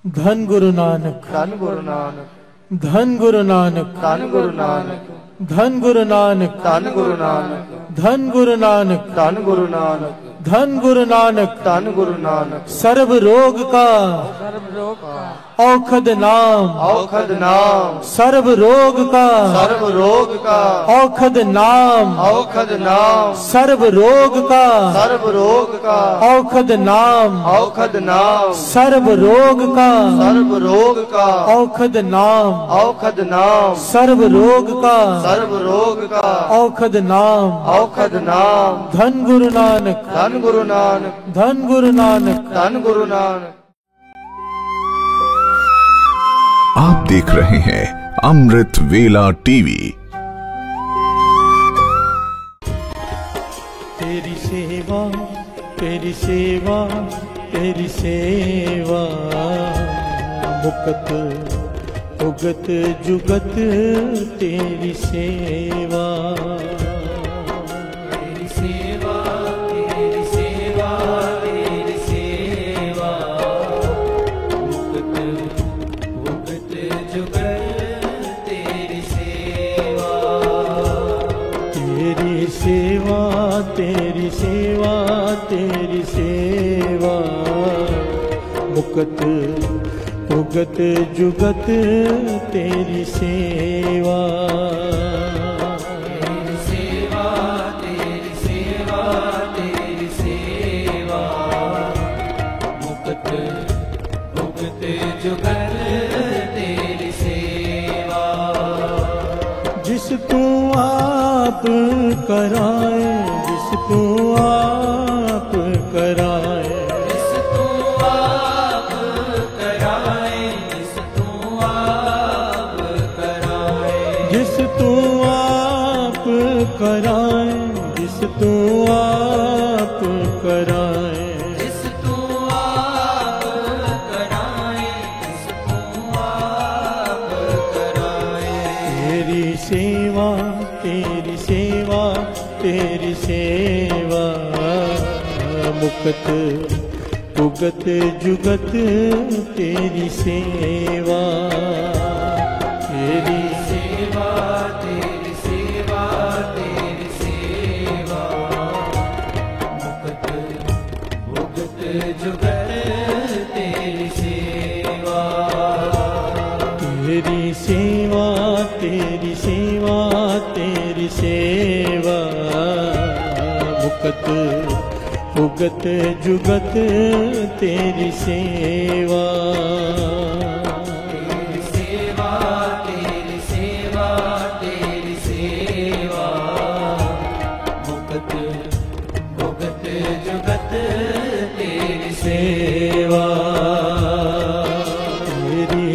धन गुरु नानक। धन गुरु नानक। धन गुरु नानक। धन गुरु नानक। धन गुरु नानक। धन गुरु नानक। धन गुरु नानक। धन गुरु नानक। धन गुरु नानक। धन गुरु नानक। सर्व रोग का औखद नाम। औखद नाम। सर्व रोग का सर्व रोग का औखद नाम। औखद नाम। सर्व रोग का सर्व रोग का औखद नाम। औखद नाम। सर्व रोग का सर्व रोग का औखद नाम। औखद नाम। सर्व रोग का सर्व रोग का औखद नाम। औखद नाम। धन गुरु नानक। धन गुरु नानक। धन गुरु नानक। धन गुरु नानक। आप देख रहे हैं अमृत वेला टीवी। तेरी सेवा तेरी सेवा तेरी सेवा मुकत उगत जुगत तेरी सेवा। तेरी सेवा तेरी सेवा तेरी सेवा मुक्त मुक्त जुगत तेरी सेवा। तेरी सेवा तेरी सेवा तेरी सेवा मुकत उगत जुगत तेरी सेवा। तेरी सेवा तेरी सेवा तेरी सेवा मुक्त मुक्त जुगत तेरी सेवा। जिस तू आप कराए जिस तू आप कराए जिस तू आप कराए जिस तू आप कराए जिस तू आप कराए जिस तू आप कराए जिस तू आप कराए जिस तू आप कराए। तेरी सेवा तेरी सेवा तेरी सेवा मुकत उगत जुगत तेरी सेवा। तेरी सेवा तेरी सेवा तेरी सेवा मुक्त मुक्त जुगत तेरी सेवा। तेरी सेवा तेरी सेवा तेरी सेवा मुकत उगत जुगत तेरी सेवा। तेरी सेवा तेरी सेवा तेरी सेवा मुक्त मुक्त जुगत तेरी सेवा। तेरी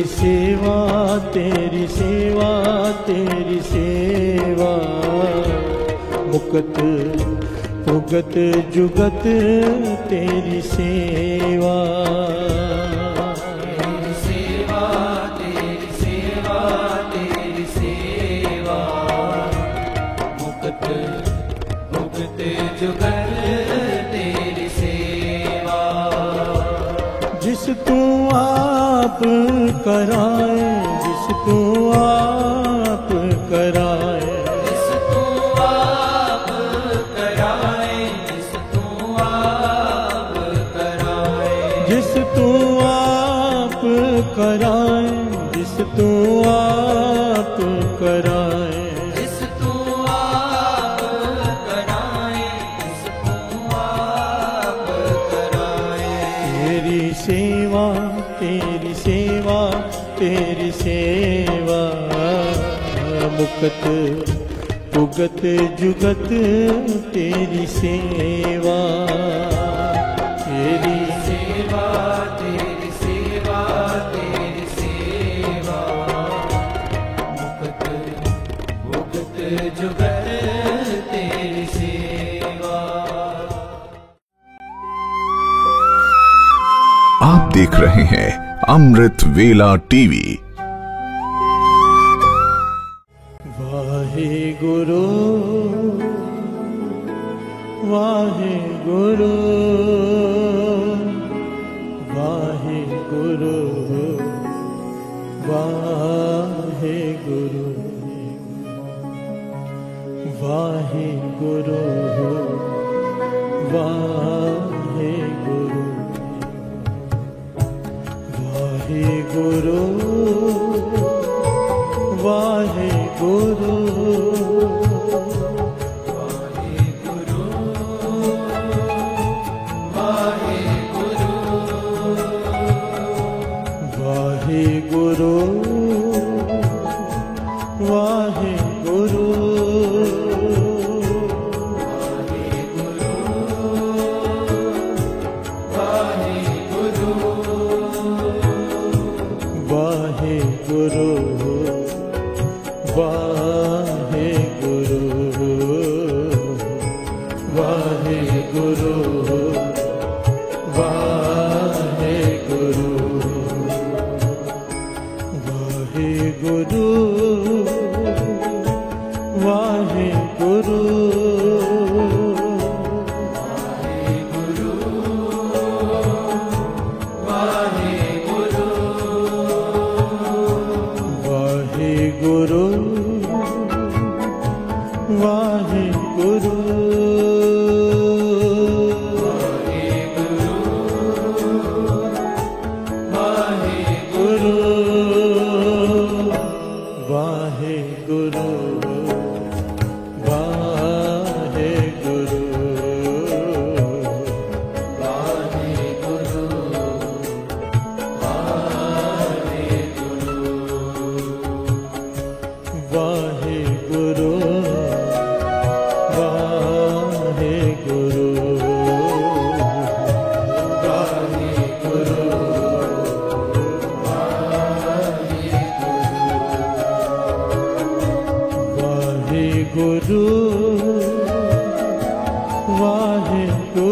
मुकत उगत जुगत तेरी सेवा। तेरी सेवा, तेरी सेवा, तेरी सेवा। मुकत उगत जुगत तेरी सेवा। जिस तू आप कराए, जिस तू आप कराए, जिस तू आप कराए, जिस तू आप कराए, जिस तू आप कराए, जिस तू आप कराए, जिस तू आप कराए, जिस तू आप कराए। तेरी सेवा, तेरी सेवा, तेरी सेवा। मुकत उगत जुगत तेरी सेवा। तेरी सेवा, तेरी सेवा, तेरी सेवा। मुकत उगत जुगत तेरी सेवा। आप देख रहे हैं अमृत वेला टीवी। वाहे गुरु, वाहे गुरु, वाहे गुरु, वाहे गुरु, वाहे गुरु, वाहे गुरु, वाहे गुरु, वाहे गुरु, वाहे गुरु, वाहे गुरु, वाहे गुरु, वाहे गुरु, वाहे गुरु, वाहे गुरु, वाहे गुरु, वाहे गुरु, वाहे गुरु, वाहे गुरु, गुरु, वाहे गुरु, वाहे गुरु, वाहे गुरु, वाहे गुरु, वाहे गुरु, वाहे गुरु, वाहे गुरु,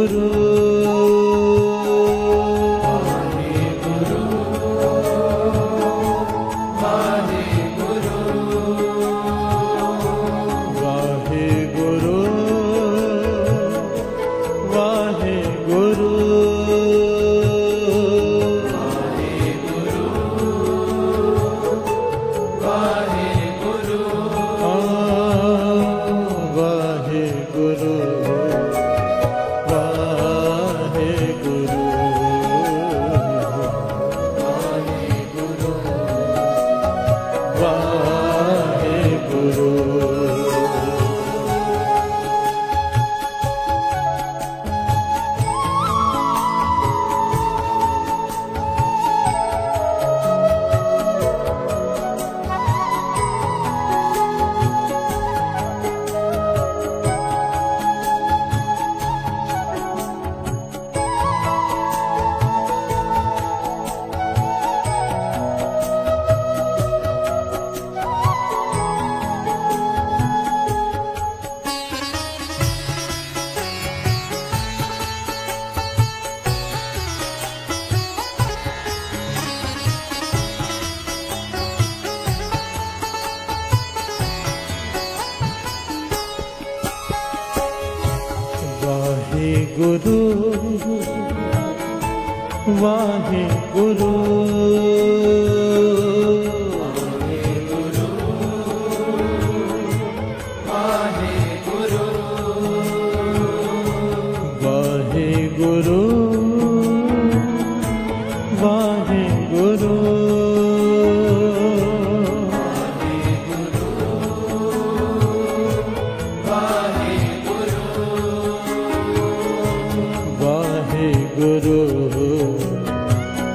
वाहे गुरु, वाहे गुरु, वाहे गुरु, वाहे गुरु, वाहे गुरु। गुरु वाहे गुरु वाहे गुरु वाहे गुरु वाहे गुरु वाहे गुरु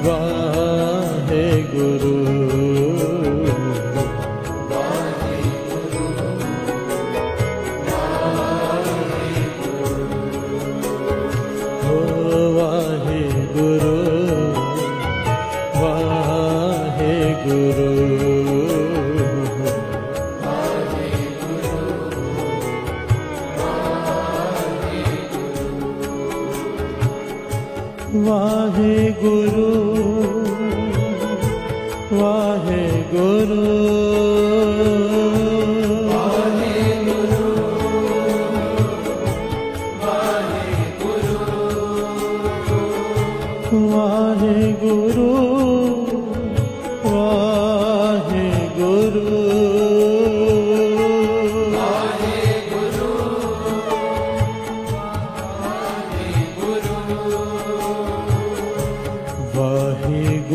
वाहे गुरु वाहे गुरु वाहे गुरु वाहे गुरु वाहे गुरु वाहे गुरु वाहे गुरु वाहे गुरु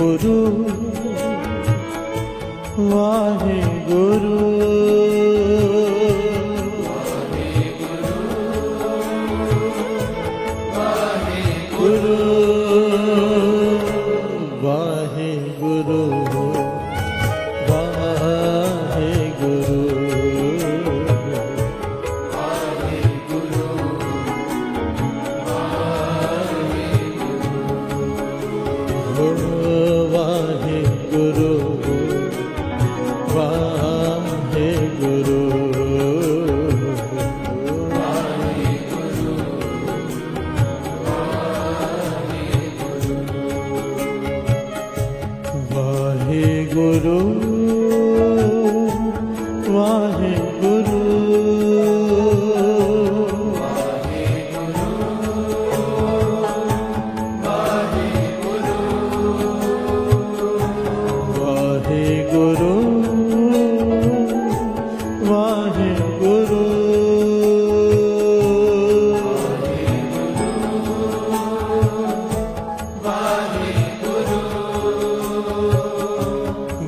गुरु वाहे गुरु वाहे गुरु वाहे गुरु वाहे गुरु वाहे गुरु वाहे गुरु वाहे गुरु वाहे गुरु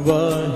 वाहे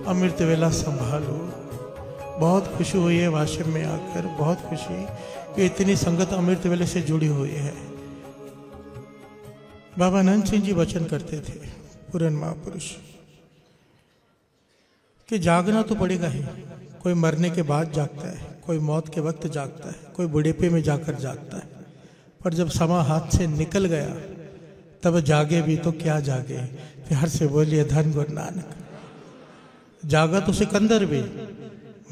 अमृत वेला संभालो। बहुत खुशी हुई है वाशिम में आकर, बहुत खुशी कि इतनी संगत अमृत वेले से जुड़ी हुई है। बाबा आनंद सिंह जी वचन करते थे, पूरन महापुरुष, कि जागना तो पड़ेगा ही। कोई मरने के बाद जागता है, कोई मौत के वक्त जागता है, कोई बुढ़ेपे में जाकर जागता है, पर जब समा हाथ से निकल गया तब जागे भी तो क्या जागे। प्यार से बोलिए धन गुरु नानक। जागा तो सिकंदर भी,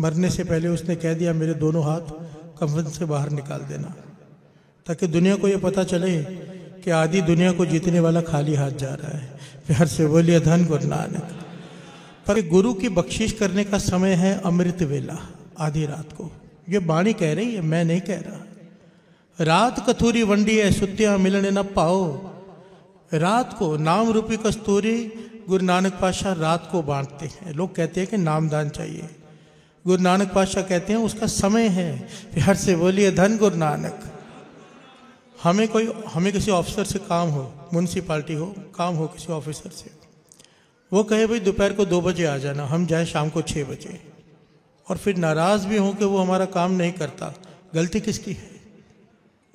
मरने से पहले उसने कह दिया मेरे दोनों हाथ कफन से बाहर निकाल देना, ताकि दुनिया को ये पता चले कि आधी दुनिया को जीतने वाला खाली हाथ जा रहा है। प्यार से बोलिए धन गुरु नानक। पर गुरु की बख्शिश करने का समय है अमृत वेला, आधी रात को। ये बाणी कह रही है, मैं नहीं कह रहा। रात कथूरी वंडी है, सुत्तियां मिलने न पाओ। रात को नाम रूपी कस्तूरी गुरु नानक पातशाह रात को बांटते हैं। लोग कहते हैं कि नामदान चाहिए, गुरु नानक पातशाह कहते हैं उसका समय है। प्यार से बोलिए धन गुरु नानक। हमें किसी ऑफिसर से काम हो, म्यूनसिपाल्टी हो, काम हो किसी ऑफिसर से, वो कहे भाई दोपहर को 2 बजे आ जाना, हम जाए शाम को 6 बजे, और फिर नाराज भी हो कि वो हमारा काम नहीं करता। गलती किसकी है,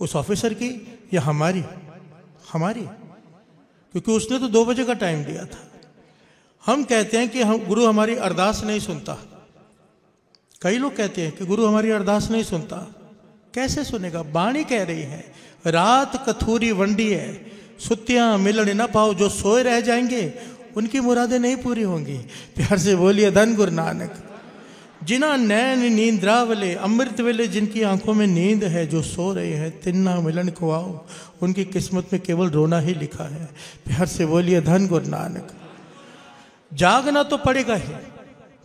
उस ऑफिसर की या हमारी? हमारी, क्योंकि उसने तो 2 बजे का टाइम दिया था। हम कहते हैं कि हम गुरु हमारी अरदास नहीं सुनता। कई लोग कहते हैं कि गुरु हमारी अरदास नहीं सुनता। कैसे सुनेगा? बाणी कह रही है रात कथूरी वंडी है, सुत्तियां मिलन न पाओ। जो सोए रह जाएंगे उनकी मुरादें नहीं पूरी होंगी। प्यार से बोलिए धन गुरु नानक। जिना नैन नींद्रावले, अमृत वेले जिनकी आंखों में नींद है, जो सो रहे हैं, तिन्ना मिलन को आओ, उनकी किस्मत में केवल रोना ही लिखा है। प्यार से बोलिए धन गुरु नानक। जागना तो पड़ेगा ही,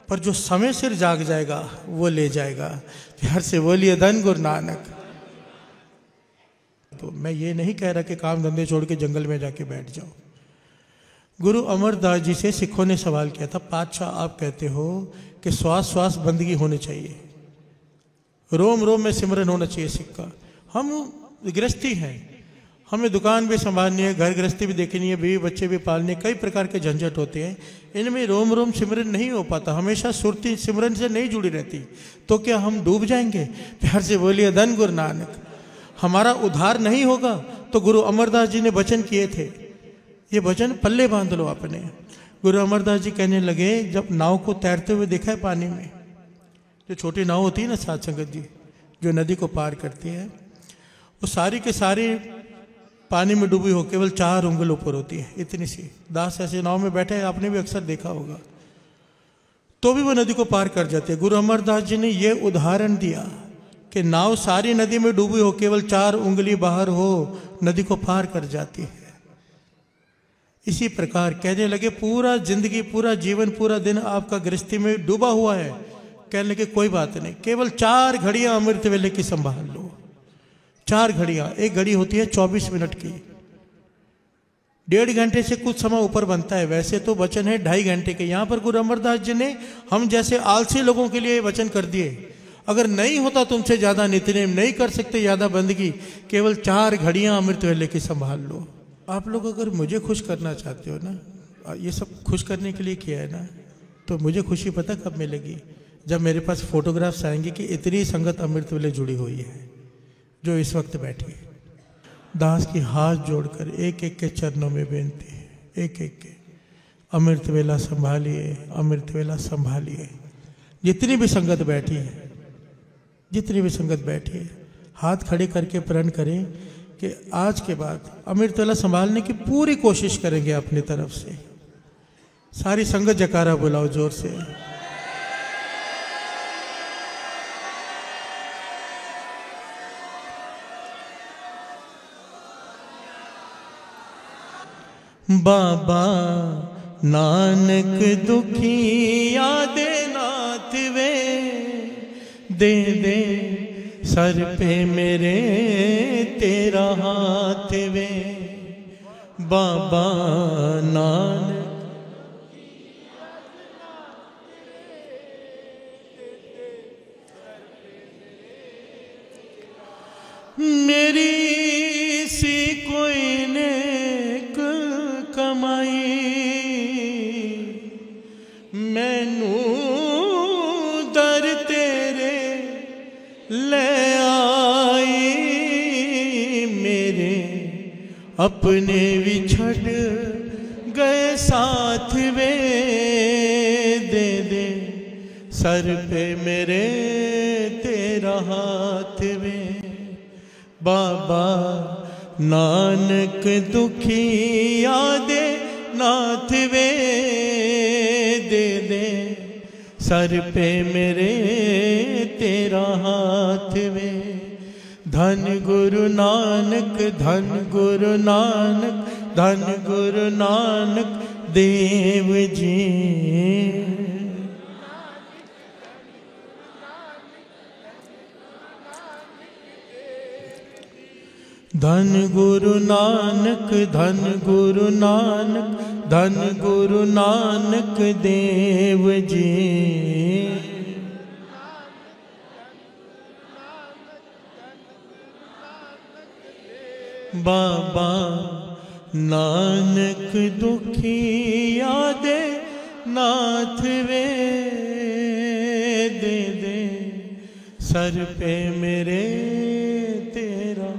पर जो समय सिर जाग जाएगा वो ले जाएगा। प्यार से बोलिए धन गुरु नानक। तो मैं ये नहीं कह रहा कि काम धंधे छोड़ के जंगल में जाके बैठ जाओ। गुरु अमरदास जी से सिखों ने सवाल किया था, पातशाह आप कहते हो कि श्वास श्वास बंदगी होनी चाहिए, रोम रोम में सिमरन होना चाहिए सिख का। हम गृहस्थी हैं, हमें दुकान भी संभालनी है, घर गृहस्थी भी देखनी है, बीवी बच्चे भी पालने, कई प्रकार के झंझट होते हैं। इनमें रोम रोम सिमरन नहीं हो पाता, हमेशा सुरती सिमरन से नहीं जुड़ी रहती, तो क्या हम डूब जाएंगे? प्यार से बोलिए धन गुरु नानक। हमारा उद्धार नहीं होगा तो गुरु अमरदास जी ने वचन किए थे, ये वचन पल्ले बांध लो अपने। गुरु अमरदास जी कहने लगे, जब नाव को तैरते हुए देखा है पानी में, जो छोटी नाव होती है ना साध संगत जी, जो नदी को पार करती है, वो सारी के सारी पानी में डूबी हो, केवल 4 उंगल ऊपर होती है, इतनी सी। दास ऐसे नाव में बैठे हैं, आपने भी अक्सर देखा होगा, तो भी वो नदी को पार कर जाती है। गुरु अमरदास जी ने ये उदाहरण दिया कि नाव सारी नदी में डूबी हो, केवल 4 उंगली बाहर हो, नदी को पार कर जाती है। इसी प्रकार कहने लगे, पूरा जिंदगी, पूरा जीवन, पूरा दिन आपका गृहस्थी में डूबा हुआ है। कहने लगे कोई बात नहीं, केवल 4 घड़ियां अमृत वेले की संभाल लो। 4 घड़ियां, एक घड़ी होती है 24 मिनट की, 1.5 घंटे से कुछ समय ऊपर बनता है। वैसे तो वचन है 2.5 घंटे के। यहाँ पर गुरु अमरदास जी ने हम जैसे आलसी लोगों के लिए वचन कर दिए, अगर नहीं होता तुमसे ज्यादा नित्यनेम, नहीं कर सकते ज्यादा बंदगी, केवल 4 घड़ियां अमृत वेले की संभाल लो। आप लोग अगर मुझे खुश करना चाहते हो ना, ये सब खुश करने के लिए किया है ना, तो मुझे खुशी पता कब मिलेगी? जब मेरे पास फोटोग्राफ्स आएंगे कि इतनी संगत अमृत वेले जुड़ी हुई है जो इस वक्त बैठी है। दास की हाथ जोड़कर एक एक के चरणों में बेनती है, एक एक के, अमृत वेला संभालिए, अमृत वेला संभालिए। जितनी भी संगत बैठी है, जितनी भी संगत बैठी है, हाथ खड़े करके प्रण करें कि आज के बाद अमृत वेला संभालने की पूरी कोशिश करेंगे अपनी तरफ से। सारी संगत जयकारा बुलाओ जोर से। बाबा नानक दुखिया दे नाथ वे, दे दे सर पे मेरे तेरा हाथ वे। बाबा नानक मेरी सी कोई नेक कमाई, मैनू अपने विछड़ गए साथ वे, दे दे सर पे मेरे तेरा हाथ वे। बाबा नानक दुखी यादे नाथ वे, दे दे सर पे मेरे तेरा हाथ वे। धन गुरु नानक, धन गुरु नानक, धन गुरु नानक देव जी। धन गुरु नानक, धन गुरु नानक, धन गुरु नानक देव जी। बाबा नानक दुखी यादे नाथ वे, दे दे सर पे मेरे तेरा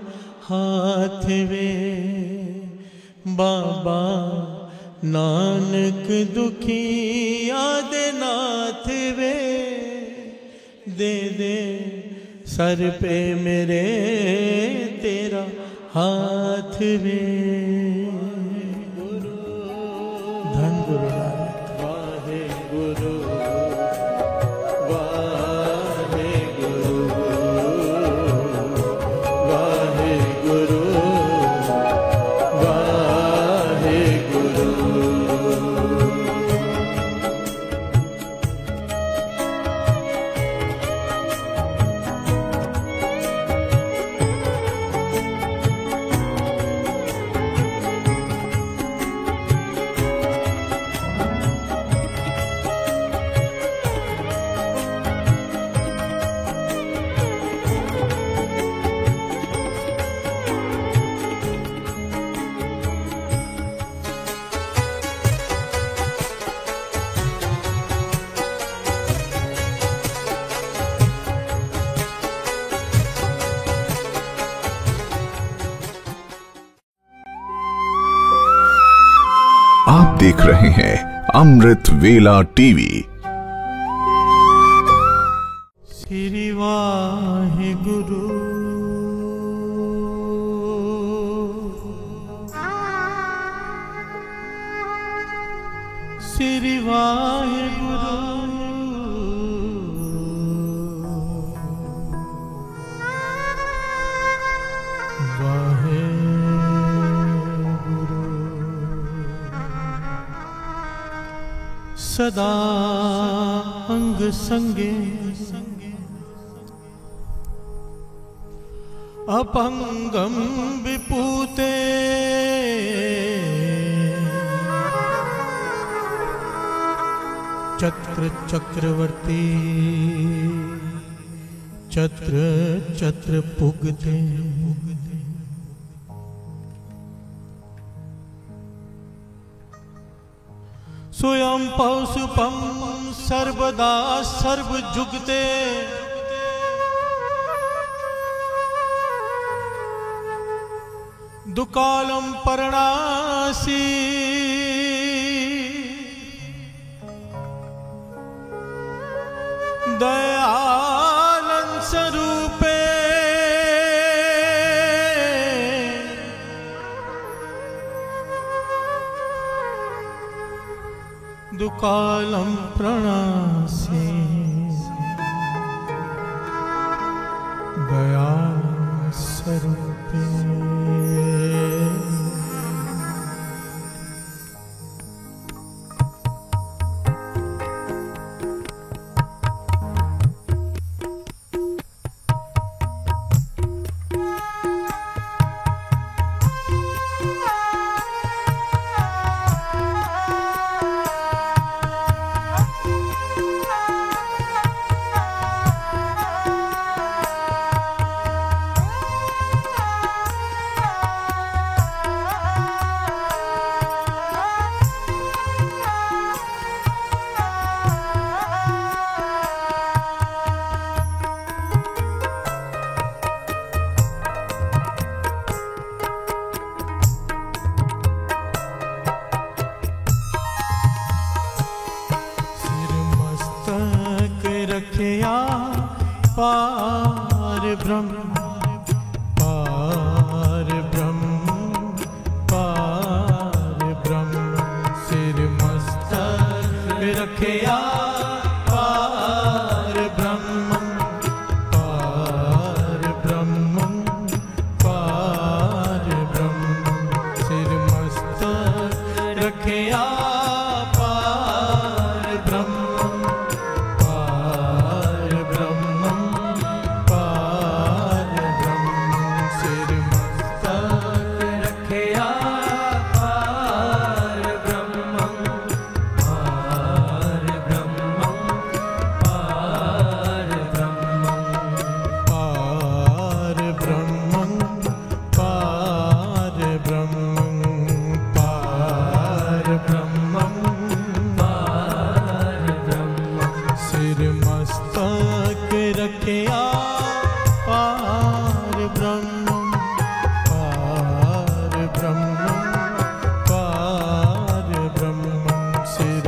हाथ वे। बाबा नानक दुखी यादे नाथ वे, दे दे सर पे मेरे तेरा हाथ वे। धन गुरु नानक, वाहे गुरु वाहे गुरु वाहे गुरु वाहे गुरु। आप देख रहे हैं अमृत वेला टीवी। श्री वाहे गुरु श्री वाहे गुरु वाहे सदा अंग संगे अपंगम विपूते चत्र चक्रवर्ती चत्र चत्र पुगते। स्वयं पौषुपम सर्वदा सर्वजुगते दुकालम परणासी दयालन स्वरूपे दुकालम प्रणासी दया स्वरूपे। रखिया पार ब्रह्म पार ब्रह्म सिर मस्तक रखिया पार ब्रह्म सिर मस्तक रखिया रखिया पार ब्रह्म सिर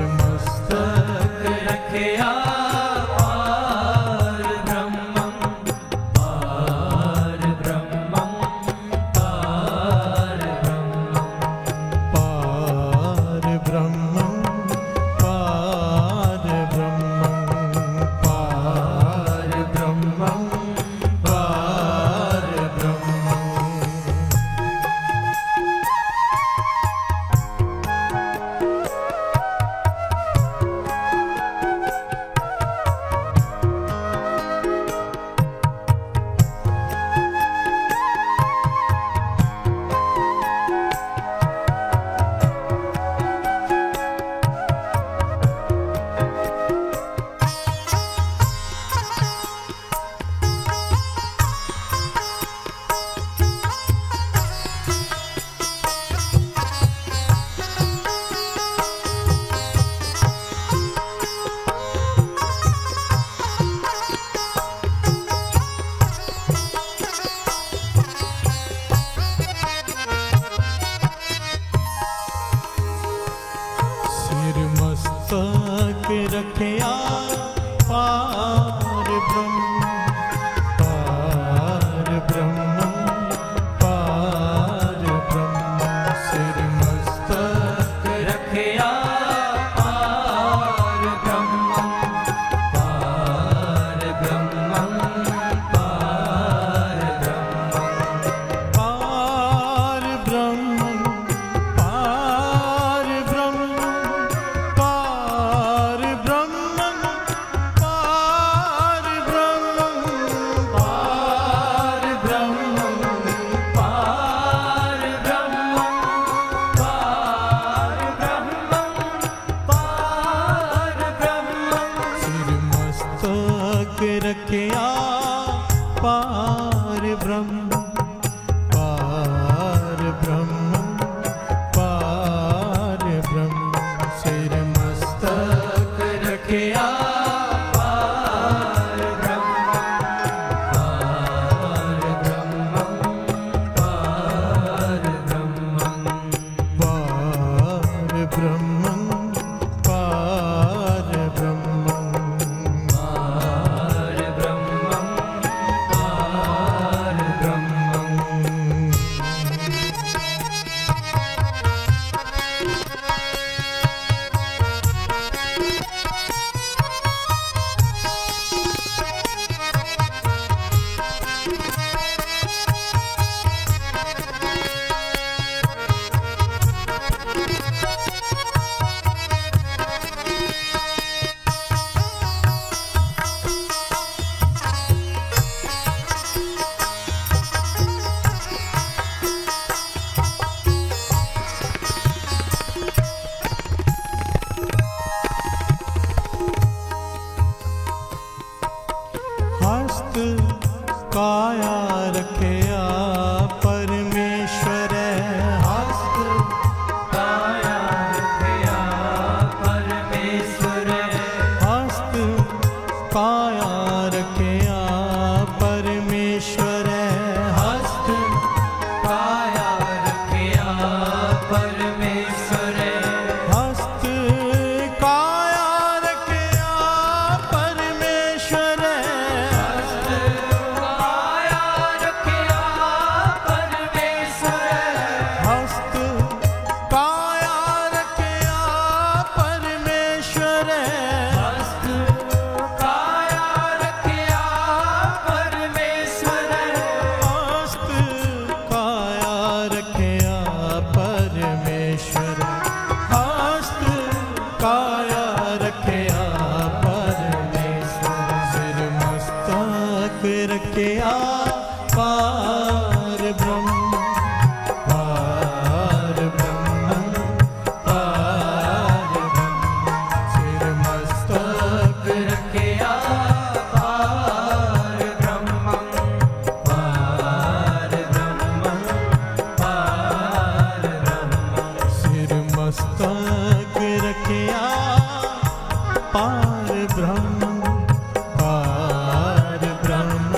मस्तक रखिया पार ब्रह्म रखिया पार ब्रह्म सिर मस्तक रखिया पार काया रखिया परमेश्वर हस्त काया रखिया परमेश्वर हस्त काया रखिया परमेश्वर हस्त काया रखिया परमेश्वर हस्त काया रखिया परमेश्वर रखिया पार ब्रह्म पार ब्रह्म पार ब्रह्म सिर मस्तक रखिया पार ब्रह्म पार ब्रह्म पार ब्रह्म सिर मस्तक रखिया पार ब्रह्म पार ब्रह्म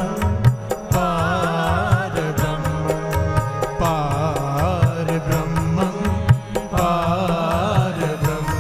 पार ब्रह्म पार ब्रह्म पार ब्रह्म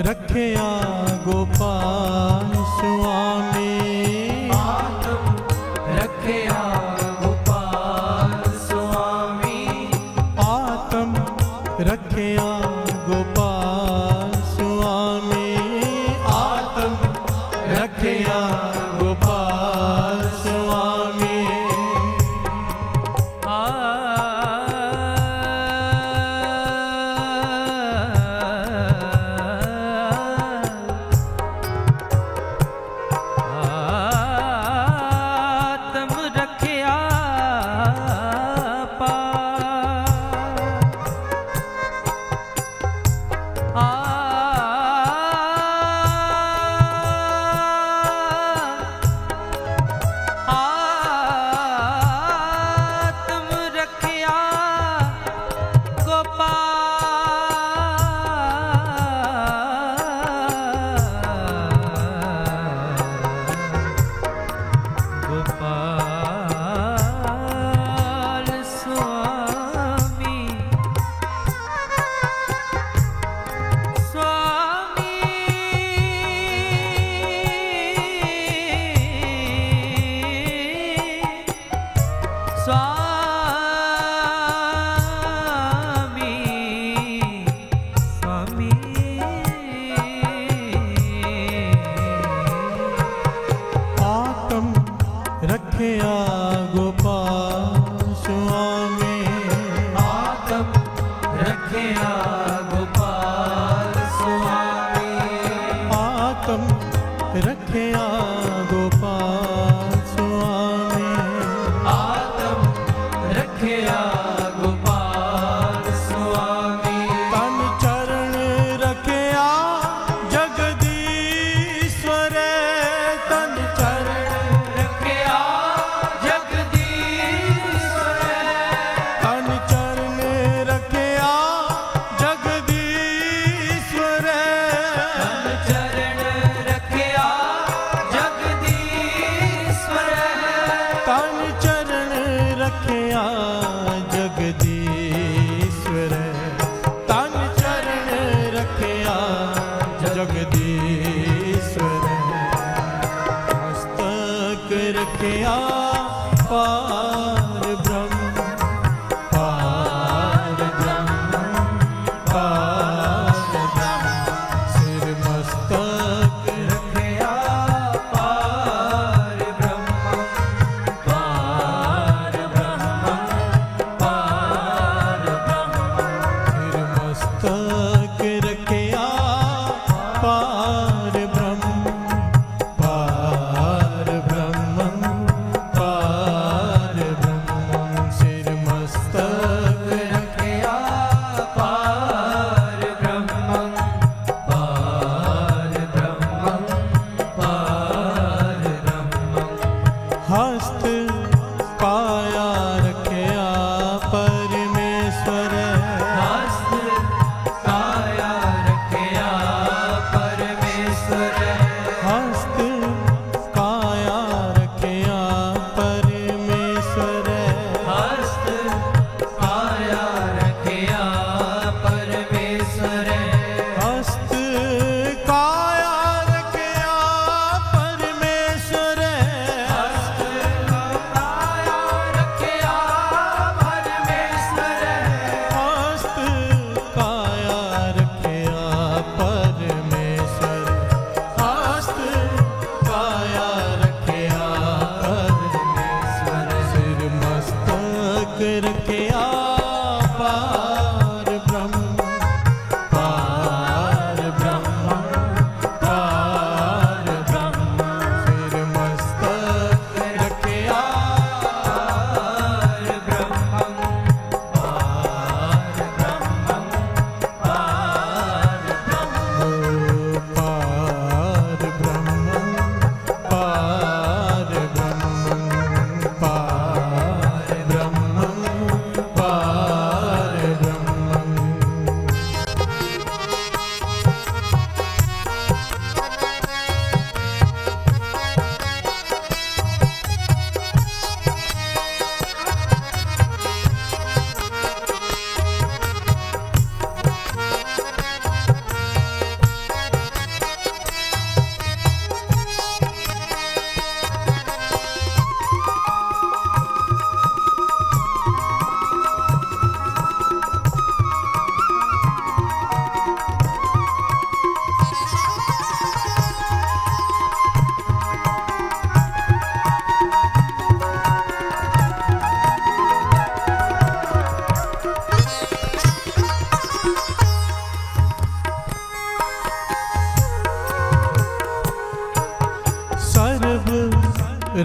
रखिया गोपाल स्वामी आत्म रखिया गोपाल स्वामी आत्म रखिया गोपाल स्वामी आत्म रखिया गोपाल स्वामी रखिया गोपाल स्वामी आत्म रखिया गोपाल स्वामी आत्म रखिया गोपाल स्वामी आत्म रखिया गोपाल स्वामी तन चरण रखिया जगदीश्वर तन चरण रखिया जगदीश्वर तन चरण रखिया जगदीश्वर चरण रखिया जगदीश्वर तन चरण रखिया जगदीश्वर तन चरण रखिया जगदीश्वर मस्तक रखिया पार ब्रह्म पार ब्रह्म पार ब्रह्म सिर मस्तक रखिया पार ब्रह्म पार ब्रह्म पार ब्रह्म सिर मस्तक रखिया पार ब्रह्म पार ब्रह्म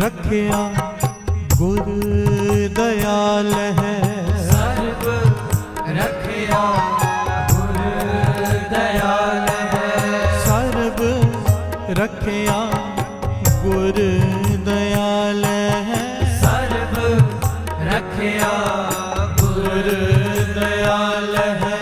रखिया गुर दयाल है, सर्व रखिया गुर दयाल है, सर्व रखिया गुर दयाल है, सर्व रखिया गुर दयाल है।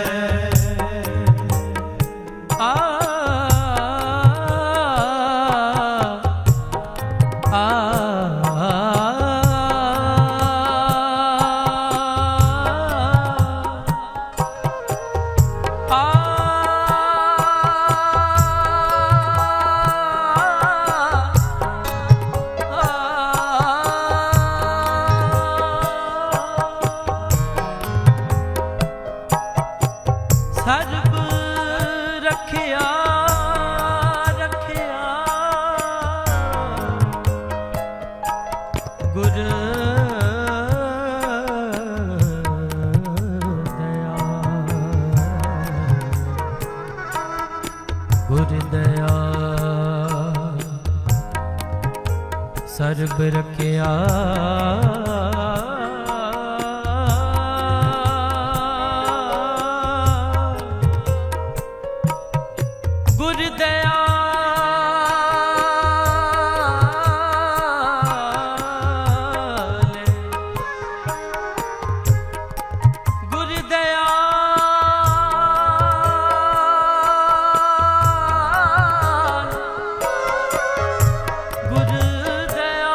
सर्व रखिया रखिया गुर दया सर्व रखिया गुर दया गुर दया गुर दया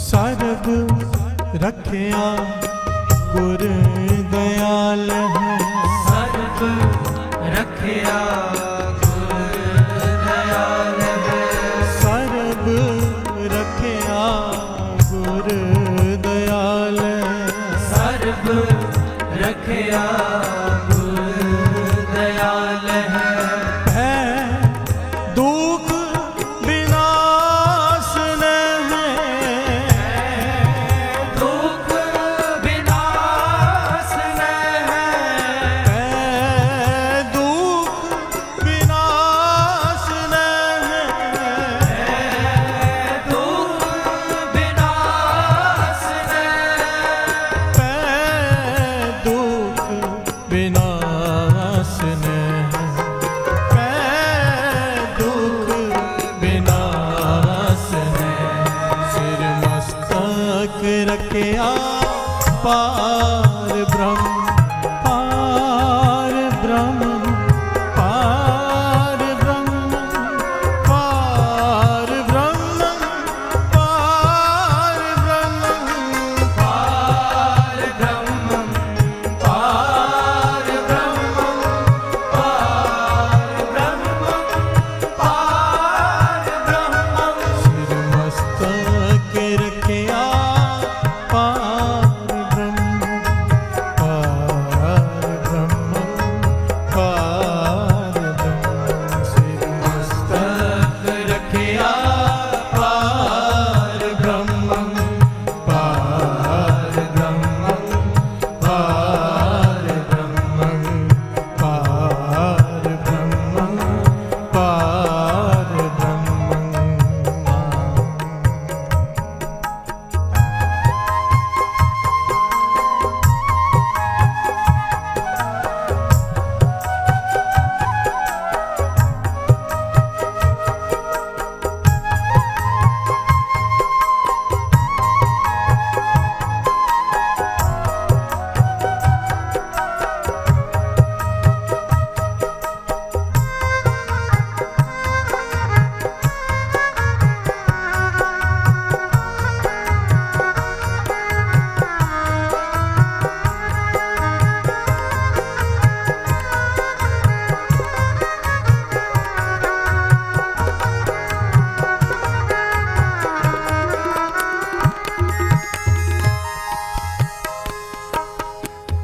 सर्व रखिया गुर दयाल है, सर्व रखिया गुर दयाल है, सर्व रखिया गुर दयाल है, सर्व रखिया गुर दयाल है। दुख विनाशन है, दुख विनाशन है, दुख विनाशन है, दुख विनाशन है, दुख विनाशन है, दुख विनाशन है, सिर मस्तक रखिया पार ब्रह्म पार ब्रह्म पार ब्रह्म पार ब्रह्म पार ब्रह्म पार ब्रह्म पार ब्रह्म पार ब्रह्म पार ब्रह्म सिर मस्तक रखिया पार ब्रह्म पार ब्रह्म पार ब्रह्म सिर मस्तक रखिया पार ब्रह्म पार ब्रह्म पार ब्रह्म पार ब्रह्म पार ब्रह्म।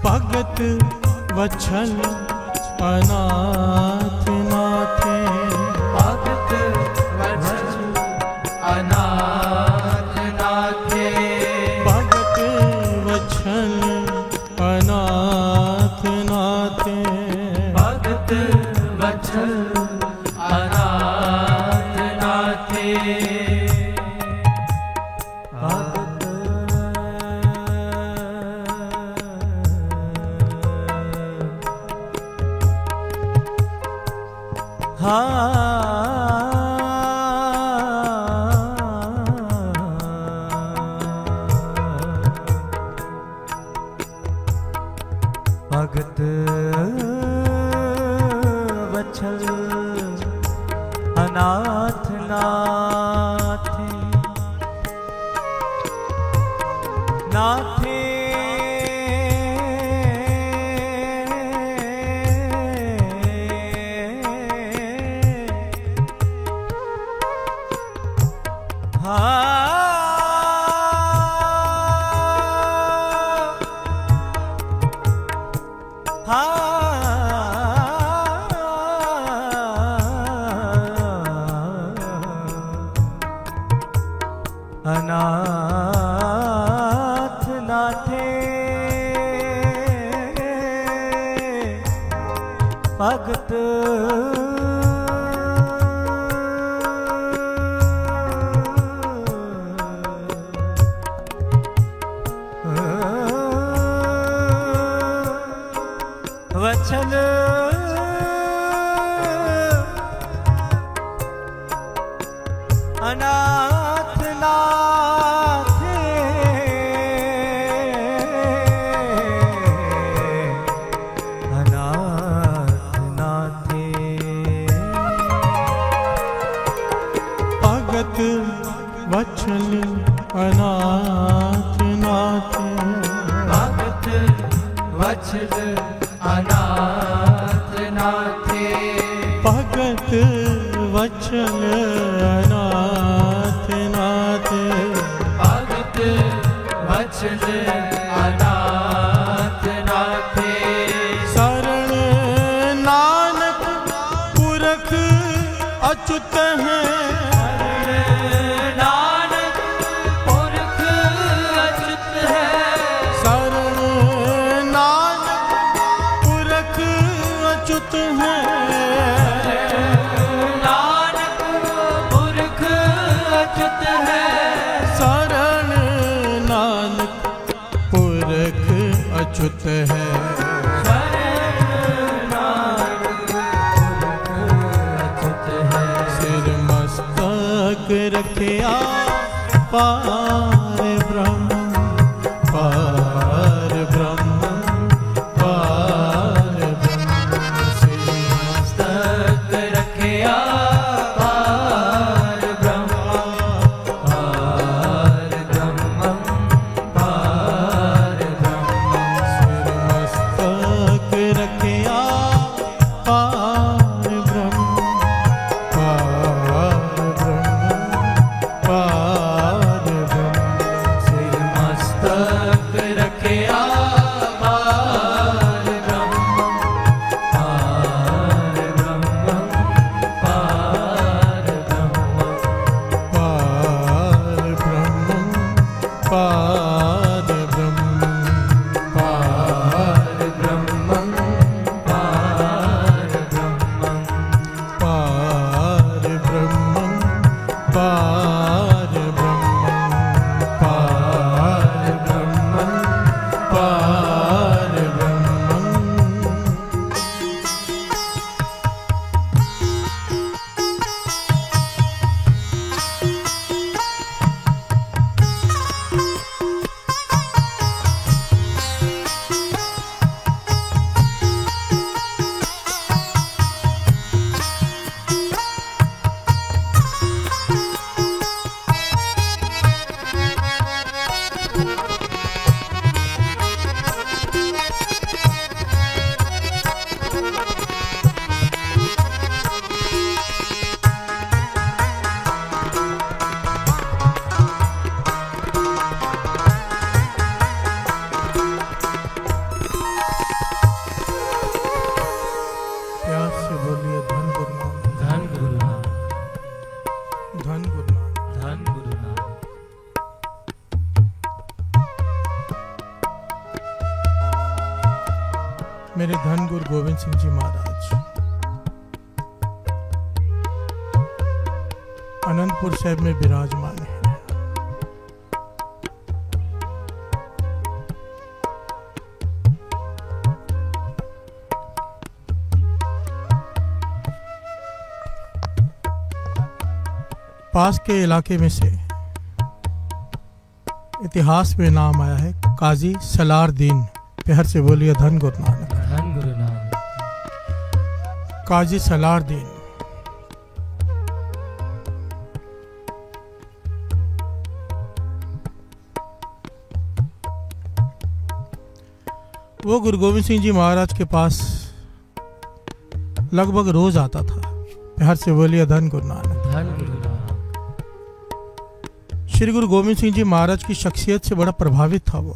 भगत वत्सल अनाथ नाथे, भगत वत्सल अनाथ नाथे, भगत वत्सल अनाथ नाथे, भगत वत्सल भगत वत्सल अनाथ नाथे नाथे अनाथ नाथे भगत वचन अनाथ नाथे अनाथ नाथे भगत वत्सल अनाथ नाथे भगत वत्सल अनाथ नाथे भगत वत्सल अनाथ नाथे भगत वत्सल अनाथ नाथे शरण नानक पुरख अच्युत है नानक पुरख अच्युत है शरण नानक पुरख अच्युत है नानक पुरख अच्युत है शरण नानक पुरख अच्युत है सिर मस्तक रखिया पार ब्रह्म पार ब्रह्म पार ब्रह्म सिर तक रखिया पार ब्रह्म पार ब्रह्म पार ब्रह्म सिर मस्तक रखिया पार ब्रह्म पार ब्रह्म पार ब्रह्म सिर मस्तक रखिया पार ब्रह्म पार ब्रह्म पार ब्रह्म पार ब्रह्म पार ब्रह्म पार ब्रह्म पार ब्रह्म पार ब्रह्म पार ब्रह्म पार ब्रह्म पार ब्रह्म प्यार से बोलिए धन गुरु नानक धन गुरु नानक धन गुरु नानक धन गुरु नानक मेरे धन गुरु गोविंद सिंह जी महाराज अनंतपुर साहिब में विराजमान है। पास के इलाके में से इतिहास में नाम आया है काजी सलार दीन। प्यार से बोलिए धन गुरु नानक। काजी सलारदीन। वो गुरु गोविंद सिंह जी महाराज के पास लगभग रोज आता था। प्यार से बोलिए धन गुरु नानक। धन गुरु नानक। श्री गुरु गोविंद सिंह जी महाराज की शख्सियत से बड़ा प्रभावित था। वो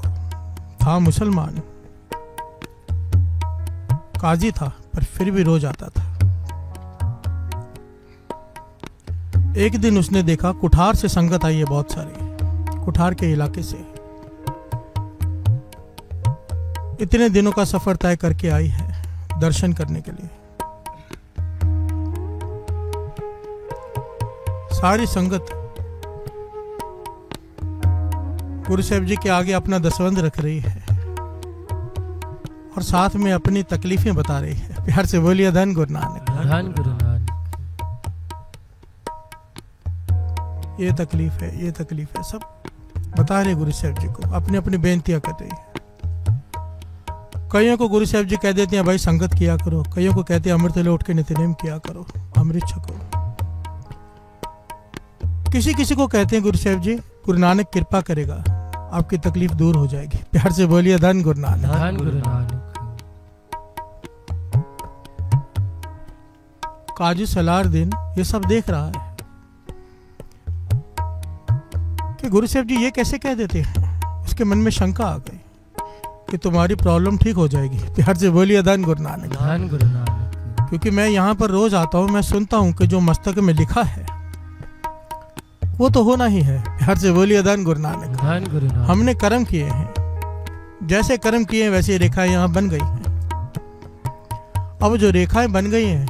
था मुसलमान, काजी था, पर फिर भी रोज आता था। एक दिन उसने देखा कुठार से संगत आई है बहुत सारी, कुठार के इलाके से इतने दिनों का सफर तय करके आई है दर्शन करने के लिए। सारी संगत गुरु साहब जी के आगे अपना दसवंध रख रही है और साथ में अपनी तकलीफें बता रही है। प्यार से बोलिए धन गुरु नानक। धन गुरु नानक। ये तकलीफ है, ये तकलीफ है, सब बता रहे गुरु साहब जी को, अपनी अपनी बेनतियां कर रही है। कईयों को गुरु साहब जी कह देते हैं भाई संगत किया करो, कईयों को कहते हैं अमृत ले उठ के नित्यनेम किया करो, अमृत छको। किसी किसी को कहते हैं गुरु साहब जी गुरु नानक कृपा करेगा, आपकी तकलीफ दूर हो जाएगी। प्यार से बोलिए धन गुरु नानक। धन गुरु नानक। काजी सलारदीन ये सब देख रहा है कि गुरु साहब जी ये कैसे कह देते हैं। उसके मन में शंका आ गई कि तुम्हारी प्रॉब्लम ठीक हो जाएगी। प्यार से बोलिए धन गुरु नानक। धन गुरु नानक। क्योंकि मैं यहाँ पर रोज आता हूँ, मैं सुनता हूँ कि जो मस्तक में लिखा है वो तो होना ही है। प्यार से बोलिए धन गुरु नानक। धन गुरु नानक। हमने कर्म किए हैं, जैसे कर्म किए हैं वैसे रेखाएं यहाँ बन गई हैं। अब जो रेखाएं बन गई हैं,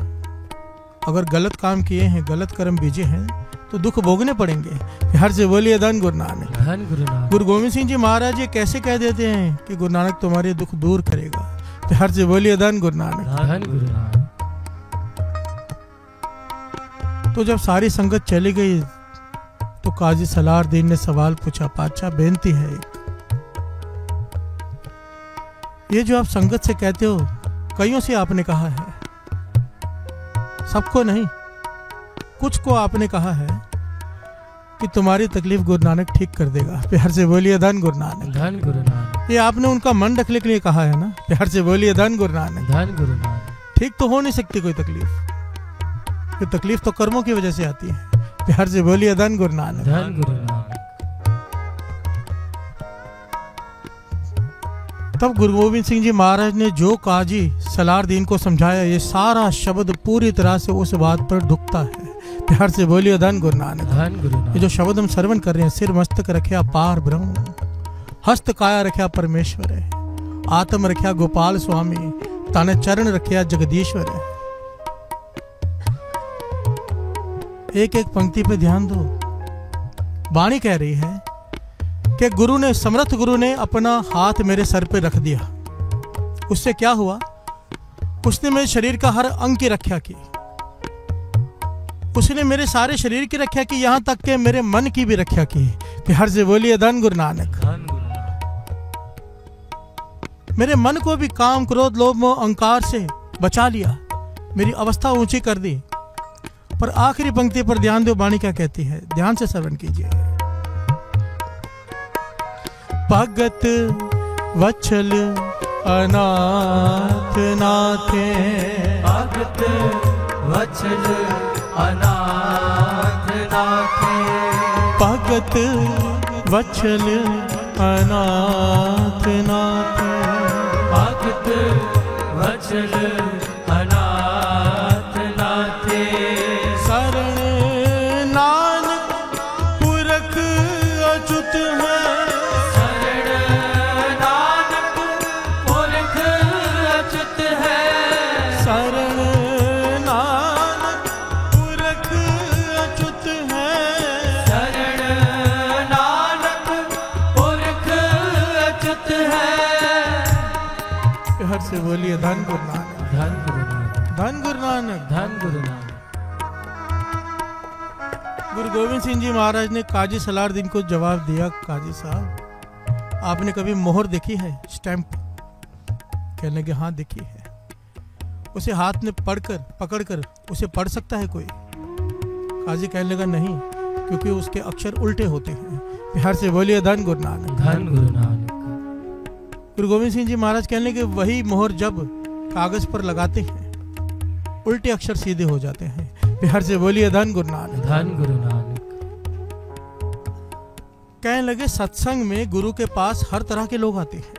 अगर गलत काम किए हैं, गलत कर्म बीजे हैं तो दुख भोगने पड़ेंगे। प्यार से बोलिए धन गुरु नानक। धन गुरु नानक। गुरु गोविंद सिंह जी महाराज ये कैसे कह देते हैं कि गुरु नानक तुम्हारे दुख दूर करेगा। प्यार से बोलिए धन गुरु नानक। धन गुरु नानक। तो जब सारी संगत चली गई तो काजी सलारदीन ने सवाल पूछा, पातशाह बेनती है एक, ये जो आप संगत से कहते हो, कईयों से आपने कहा है, सबको नहीं, कुछ को आपने कहा है कि तुम्हारी तकलीफ गुरु नानक ठीक कर देगा। प्यार से बोलिए धन गुरु नानक। धन गुरु नानक। ये आपने उनका मन रखने के लिए कहा है ना। प्यार से बोलिए धन गुरु नानक। धन गुरु नानक। ठीक तो हो नहीं सकती कोई तकलीफ, ये तकलीफ तो कर्मों की वजह से आती है। प्यार से बोलिए धन गुरु नानक। धन गुरु नानक। तब गुरु गोविंद सिंह जी महाराज ने जो काजी सलारदीन को समझाया, ये सारा शब्द पूरी तरह से उस बात पर ढुकता है। प्यार से बोलिए धन गुरु नानक। धन गुरु नानक। ये जो शब्द हम श्रवण कर रहे हैं, सिर मस्तक रख्या पार ब्रह्म, हस्त काया रख्या परमेश्वर है, आत्म रख्या गोपाल स्वामी, तन चरण रख्या जगदीश्वर है। एक एक पंक्ति पे ध्यान दो। वाणी कह रही है कि गुरु ने, समर्थ गुरु ने अपना हाथ मेरे सर पे रख दिया। उससे क्या हुआ? उसने मेरे शरीर का हर अंग की रक्षा की, उसने मेरे सारे शरीर की रक्षा की, यहां तक कि मेरे मन की भी रक्षा की। प्यार से बोलिए धन गुरु नानक। धन गुरु नानक। मेरे मन को भी काम क्रोध लोभ मोह अहंकार से बचा लिया, मेरी अवस्था ऊंची कर दी। पर आखिरी पंक्ति पर ध्यान दो, वाणी क्या कहती है, ध्यान से श्रवण कीजिए। भगत वत्सल अनाथ नाथे, भगत वत्सल अनाथ नाथे, भगत वत्सल अनाथ नाथे, भगत वत्सल अनाथ नाथे, शरण नानक पुरख अच्युत है, शरण नानक पुरख अच्युत है, शरण नानक पुरख अच्युत है, शरण नानक पुरख अच्युत है। हर से बोलिए धन गुरु नानक। धन गुरु नानक। धन गुरु नानक। धन गुरु नानक। गुरु गोविंद सिंह जी महाराज ने काजी सलारदीन को जवाब दिया, काजी साहब आपने कभी मोहर देखी है, स्टैंप? कहने लगे हाँ देखी है। उसे हाथ में पकड़कर उसे पढ़ सकता है कोई? काजी कहने लगा नहीं, क्योंकि उसके अक्षर उल्टे होते हैं। प्यार से बोलिए धन गुरु नानक। धन गुरु नानक। गुरु गोविंद सिंह जी महाराज कहने के वही मोहर जब कागज पर लगाते हैं उल्टे अक्षर सीधे हो जाते हैं। प्यार से बोलिए धन गुरु नानक। धन गुरु नानक। कहने लगे सत्संग में गुरु के पास हर तरह के लोग आते हैं,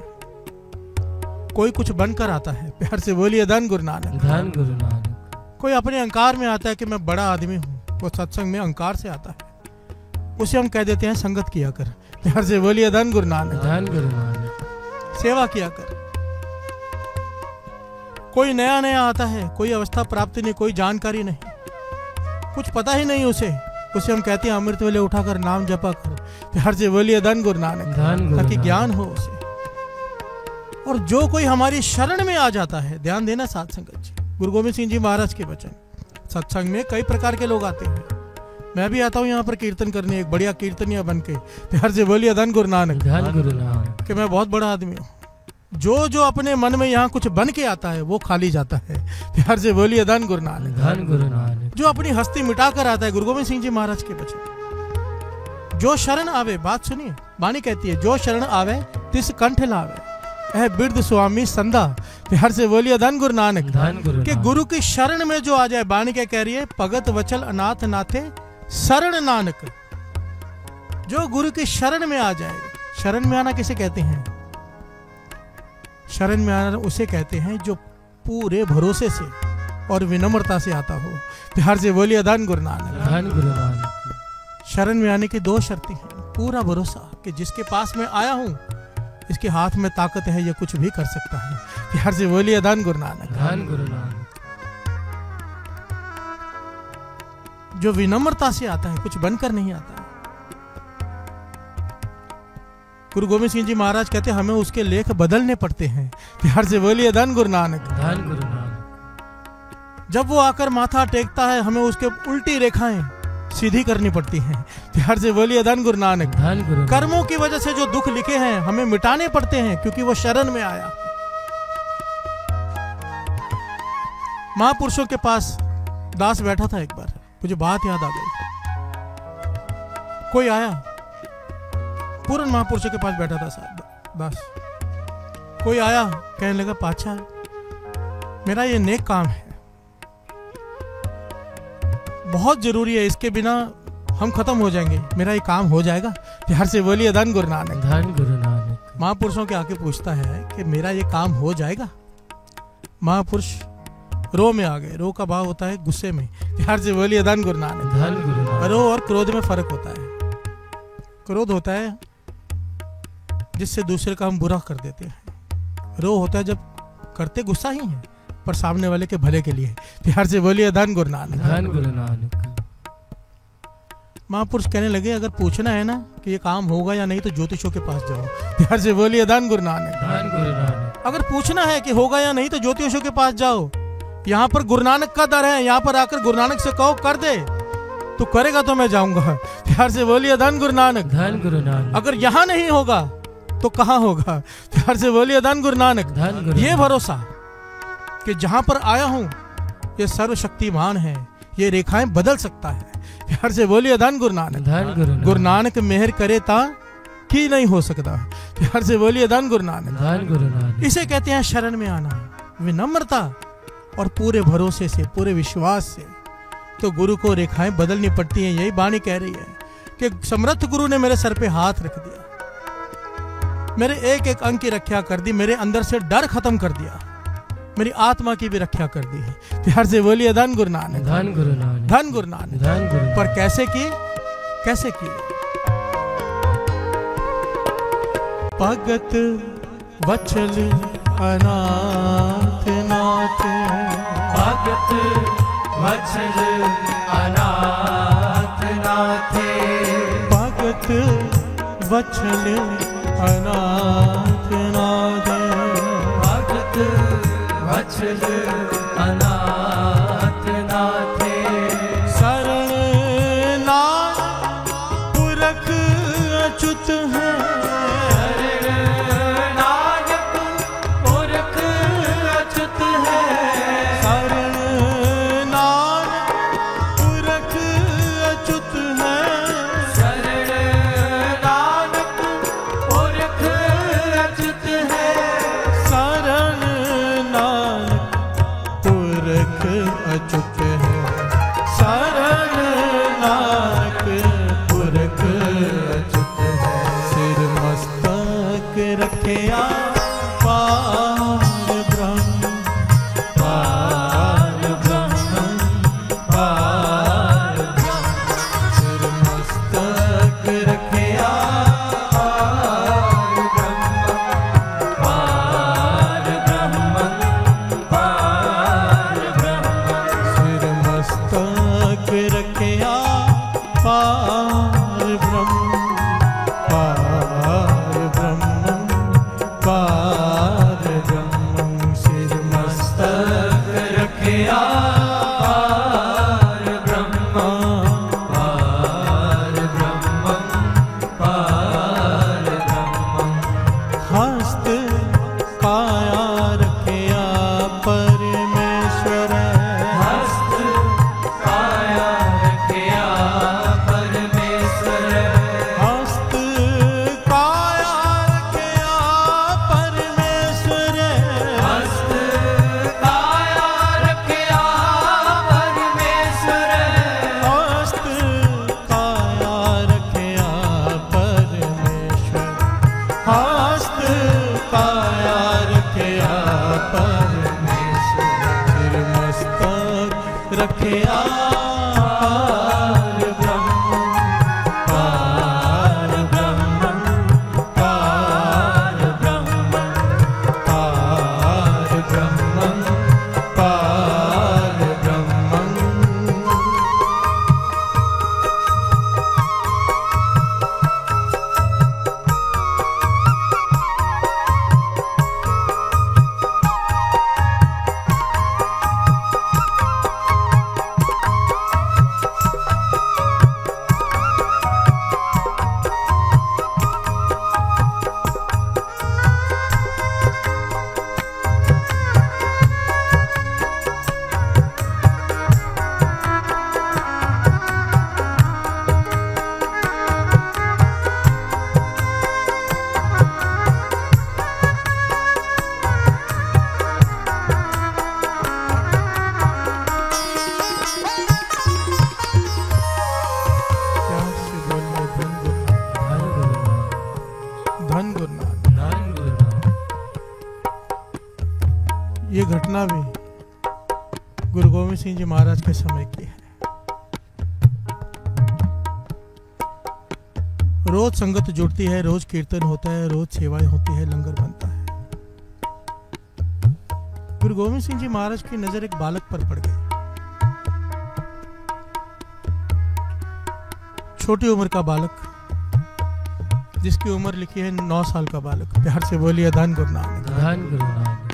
कोई कुछ बनकर आता है। प्यार से बोलिए धन गुरु नानक। धन गुरु नानक। कोई अपने अहंकार में आता है कि मैं बड़ा आदमी हूँ, वो सत्संग में अहंकार से आता है, उसे हम कह देते हैं संगत किया कर। प्यार से बोलिए धन गुरु नानक। धन गुरु नानक। सेवा किया कर। कोई नया नया आता है, कोई अवस्था प्राप्ति नहीं, कोई जानकारी नहीं, कुछ पता ही नहीं उसे हम कहते हैं अमृत वेले उठाकर नाम जपा कर। प्यार से बोलिए धन गुरु नानक। धन गुरु ताकि नानक। ज्ञान हो उसे। और जो कोई हमारी शरण में आ जाता है, ध्यान देना साध संगत जी, गुरु गोविंद सिंह जी महाराज के वचन। सत्संग में कई प्रकार के लोग आते हैं, मैं भी आता हूँ यहाँ पर कीर्तन करने, एक बढ़िया कीर्तनिया बन के। प्यार से बोलिए धन गुरु नानक। धन गुरु नानक। कि मैं बहुत बड़ा आदमी हूँ। जो अपने मन में यहाँ कुछ बन के आता है वो खाली जाता है। प्यार से बोलिए धन गुरु नानक। धन गुरु नानक। जो अपनी हस्ती मिटा कर आता है, गुरु गोविंद सिंह जी महाराज के वचन। जो शरण आवे, बात सुनिए, वाणी कहती है जो शरण आवे तिस कंठ लावे, ऐ बिरद स्वामी संदा। प्यार से बोलिए धन गुरु नानक। धन गुरु कि नानक। गुरु की शरण में जो आ जाए, वाणी क्या कह रही है, भगत वचल अनाथ नाथे शरण नानक। जो गुरु की शरण में आ जाए, शरण में आना किसे कहते हैं? शरण में आना उसे कहते हैं जो पूरे भरोसे से और विनम्रता से आता हो। प्यार से बोलिए धन गुरु नानक। धन गुरु नानक। शरण में आने की दो शर्तें हैं, पूरा भरोसा कि जिसके पास मैं आया हूं इसके हाथ में ताकत है, ये कुछ भी कर सकता है। प्यार से बोलिए धन गुरु नानक। धन गुरु नानक। जो विनम्रता से आता है, कुछ बनकर नहीं आता। गुरु गोविंद सिंह जी महाराज कहते हैं हमें उसके लेख बदलने पड़ते हैं। प्यार से बोलिए धन गुरु नानक। धन गुरु नानक। जब वो आकर माथा टेकता है हमें उसके उल्टी रेखाएं सीधी करनी पड़ती हैं। प्यार से बोलिए धन गुरु नानक। धन गुरु नानक। कर्मों की वजह से जो दुख लिखे हैं हमें मिटाने पड़ते हैं, क्योंकि वो शरण में आया। महापुरुषों के पास दास बैठा था, एक बार मुझे बात याद आ गई। कोई आया, पूर्ण महापुरुषों के पास बैठा था साहब दास। कोई आया, कहने लगा पाछा मेरा ये नेक काम है, बहुत जरूरी है, इसके बिना हम खत्म हो जाएंगे, मेरा ये काम हो जाएगा? प्यार से बोलिए धन गुरु नानक। धन गुरु नानक। महापुरुषों के आके पूछता है कि मेरा ये काम हो जाएगा? महापुरुष रो में आ गए। रो का भाव होता है गुस्से में। प्यार से बोलिए धन गुरु नानक। धन गुरु नानक। रो और क्रोध में फर्क होता है। क्रोध होता है जिससे दूसरे का हम बुरा कर देते हैं। रो होता है जब करते गुस्सा ही है पर सामने वाले के भले के लिए। प्यार से बोलिए धन गुरु नानक। धन गुरु नानक। महापुरुष कहने लगे अगर पूछना है ना कि ये काम होगा या नहीं तो ज्योतिषों के पास जाओ। प्यार से बोलिए धन गुरु नानक। धन गुरु नानक। अगर पूछना है कि होगा या नहीं तो ज्योतिषों के पास जाओ। यहाँ पर गुरु नानक का दर है, यहाँ पर आकर गुरु नानक से कहो कर दे, तो करेगा तो मैं जाऊंगा। प्यार से बोलिए धन गुरु नानक। धन गुरु नानक। अगर यहाँ नहीं होगा तो कहाँ होगा? प्यार से बोलिए धन गुरु नानक। धन गुरु ये नानक। भरोसा कि जहां पर आया हूं ये सर्वशक्तिमान है, ये रेखाएं बदल सकता है। प्यार से बोलिए धन गुरु नानक। धन गुरु नानक। गुरु नानक मेहर करे ता कि नहीं हो सकता। प्यार से बोलिए धन गुरु नानक। धन गुरु नानक। इसे कहते हैं शरण में आना, विनम्रता और पूरे भरोसे से, पूरे विश्वास से। तो गुरु को रेखाएं बदलनी पड़ती हैं। यही वाणी कह रही है कि समर्थ गुरु ने मेरे सर पे हाथ रख दिया, मेरे एक एक अंग की रक्षा कर दी, मेरे अंदर से डर खत्म कर दिया, मेरी आत्मा की भी रक्षा कर दी है। प्यार से बोलिए धन गुरु नानक। धन गुरु नानक। धन गुरु नानक। धन गुरु नानक। पर कैसे की? कैसे की? भगत वचल अनाथ नाथ, भगत वत्सल अनाथ नाथे, भगत वचल अनाथ नाथ, भगत वत्सल अनाथ नाथे, शरण नाथ पुरख अच्युत है, नानक पुरख अच्युत है, रखिया पार ब्रह्म पार ब्रह्म पार ब्रह्म सिर मस्तक रखिया पार ब्रह्म पार ब्रह्म सिर मस्तक रखिया पार ब्रह्म पार ब्रह्म पार ब्रह्म सिर मस्तक रखिया पार ब्रह्म पार ब्रह्म पार ब्रह्म हस्त काया रखिया परमेश्वर हस्त काया रखिया परमेश्वर हस्त काया रखिया परमेश्वर हस्त काया रखिया परमेश्वर हस्त काया रखिया परमेश्वर हस्त काया रखिया परमेश्वर सिर मस्तक रखिया पार ब्रह्म पार ब्रह्म पार ब्रह्म पार ब्रह्म पार ब्रह्म प्यार से बोलिए धन गुरु नानक। धन गुरु नानक। ये घटना भी गुरु गोविंद सिंह जी महाराज के समय की है। रोज संगत जुड़ती है, रोज कीर्तन होता है, रोज सेवाएं होती है, लंगर बनता है। गुरु गोविंद सिंह जी महाराज की नजर एक बालक पर पड़ गई। छोटी उम्र का बालक, जिसकी उम्र लिखी है 9 साल का बालक। प्यार से बोलिए धन गुरु नानक। धन गुरु नानक।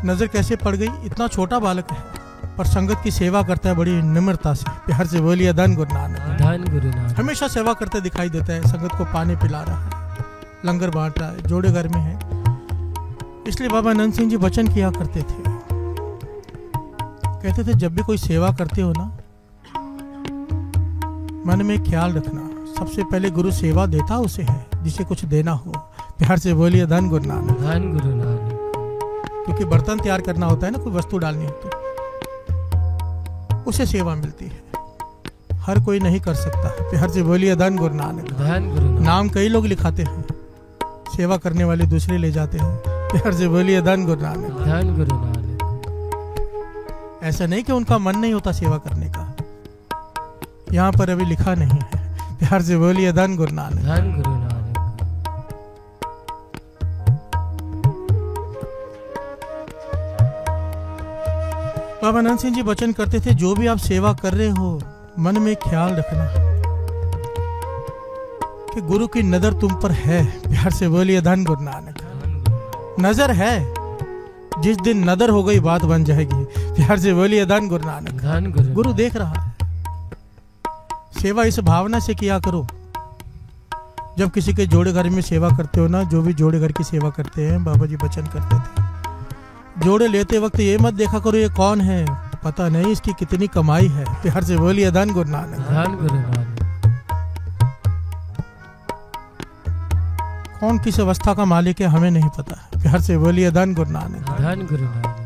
नजर कैसे पड़ गई? इतना छोटा बालक है पर संगत की सेवा करता है बड़ी निम्रता से। प्यार से बोलिए धन गुरु नानक। धन गुरु नानक। हमेशा सेवा करते दिखाई देता है, संगत को पानी पिला रहा है, लंगर बांट रहा है, जोड़े घर में है। इसलिए बाबा नंद सिंह जी वचन किया करते थे, कहते थे जब भी कोई सेवा करते हो ना, मन में ख्याल रखना सबसे पहले गुरु सेवा देता उसे है जिसे कुछ देना हो। प्यार से बोलिए धन गुरु नानक। धन गुरु नानक। क्योंकि बर्तन तैयार करना होता है ना, कोई वस्तु डालनी होती है, उसे सेवा मिलती है, हर कोई नहीं कर सकता। प्यार से बोलिए धन गुरु नानक। धन गुरु नानक। नाम कई लोग लिखाते हैं, सेवा करने वाले दूसरे ले जाते हैं। प्यार से बोलिए धन गुरु नानक। धन गुरु नानक। ऐसा नहीं कि उनका मन नहीं होता सेवा करने का, यहाँ पर अभी लिखा नहीं है। प्यार से बोलिए धन गुरु नानक। धन गुरु नानक। बाबा नंद सिंह जी वचन करते थे, जो भी आप सेवा कर रहे हो मन में ख्याल रखना कि गुरु की नजर तुम पर है। प्यार से बोलिए धन गुरु नानक। नजर है, जिस दिन नजर हो गई बात बन जाएगी। प्यार से बोलिए धन गुरु नानक। धन गुरु। गुरु देख रहा है। सेवा इस भावना से किया करो। जब किसी के जोड़े घर में सेवा करते हो ना, जो भी जोड़े घर की सेवा करते हैं, बाबा जी वचन करते थे, जोड़े लेते वक्त ये मत देखा करो ये कौन है, पता नहीं इसकी कितनी कमाई है। प्यार से बोलिए धन गुरु नानक। धन गुरु नानक। कौन किस अवस्था का मालिक है हमें नहीं पता। प्यार से बोलिए धन गुरु नानक। धन गुरु नानक।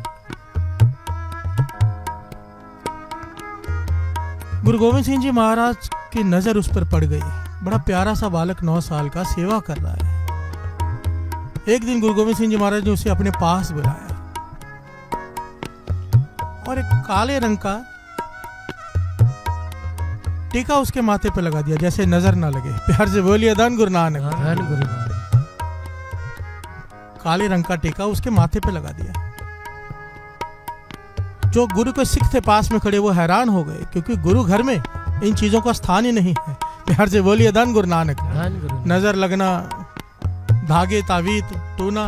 गुरु गोविंद सिंह जी महाराज की नजर उस पर पड़ गई। बड़ा प्यारा सा बालक 9 साल का सेवा कर रहा है। एक दिन गुरु गोविंद सिंह जी महाराज ने उसे अपने पास बुलाया और एक काले रंग का टीका उसके माथे पे लगा दिया, जैसे नजर ना लगे। प्यार से बोलिए धन गुरु नानक। धन गुरु नानक। काले रंग का टीका उसके माथे पे लगा दिया। जो गुरु के सिख थे पास में खड़े, वो हैरान हो गए, क्योंकि गुरु घर में इन चीजों का स्थान ही नहीं है। प्यार से बोलिए धन गुरु नानक। धन गुरु नानक। नजर लगना, धागे तावीत टूना,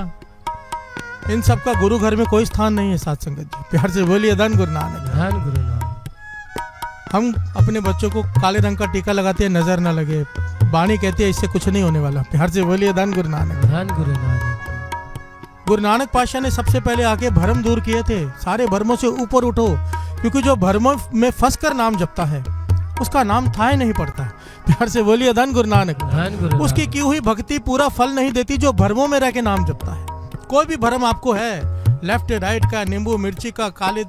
इन सब का गुरु घर में कोई स्थान नहीं है साथ संगत जी। प्यार से बोलिए धन गुरु नानक। धन गुरु नानक। हम अपने बच्चों को काले रंग का टीका लगाते हैं, नजर ना लगे। बाणी कहती है इससे कुछ नहीं होने वाला। प्यार से बोलिए धन गुरु नानक। धन गुरु नानक। गुरु नानक पातशाह ने सबसे पहले आके भरम दूर किए थे। सारे भरमों से ऊपर उठो, क्योंकि जो भरमों में फंस कर नाम जपता है उसका नाम था ही नहीं पड़ता। प्यार से बोलिए धन गुरु नानक। धन गुरु नानक। उसकी की हुई भक्ति पूरा फल नहीं देती जो भरमों में रह के नाम जपता है। कोई भी भरम आपको है, लेफ्ट राइट का, नींबू मिर्ची का, काले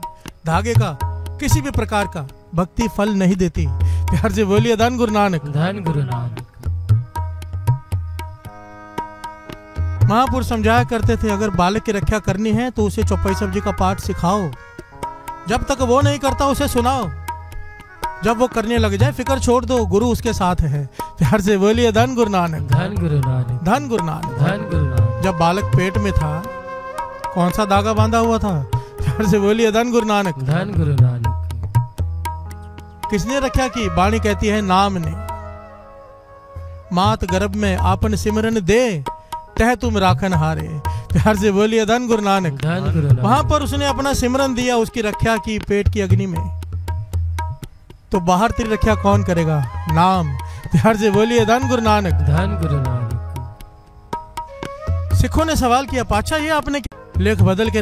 धागे का, किसी भी प्रकार का, भक्ति फल नहीं देती। प्यार से बोलिए धन गुरु नानक। धन गुरु नानक। महापुरुष समझाया करते थे, अगर बालक की रक्षा करनी है तो उसे चौपाई सब्जी का पाठ सिखाओ। जब तक वो नहीं करता उसे सुनाओ। जब वो करने लग जाए फिक्र छोड़ दो, गुरु उसके साथ है। प्यार से बोलिए धन गुरु नानक। धन गुरु नानक। धन गुरु नानक। धन गुरु नानक। जब बालक पेट में था, कौन सा धागा बांधा हुआ था? प्यार से बोलिए धन गुरु नानक। धन गुरु नानक। किसने रक्षा की? बाणी कहती है नाम ने। मात गर्भ में आपन सिमरन दे, तह तुम राखन हारे। प्यार से बोलिए धन गुरु नानक। धन गुरु नानक। वहां पर उसने अपना सिमरन दिया, उसकी रक्षा की पेट की अग्नि में। तो बाहर तेरी रक्षा कौन करेगा? नाम। प्यार से बोलिए धन गुरु नानक। धन गुरु नानक। सिखों ने सवाल किया, पातशाह ये आपने लेख बदल के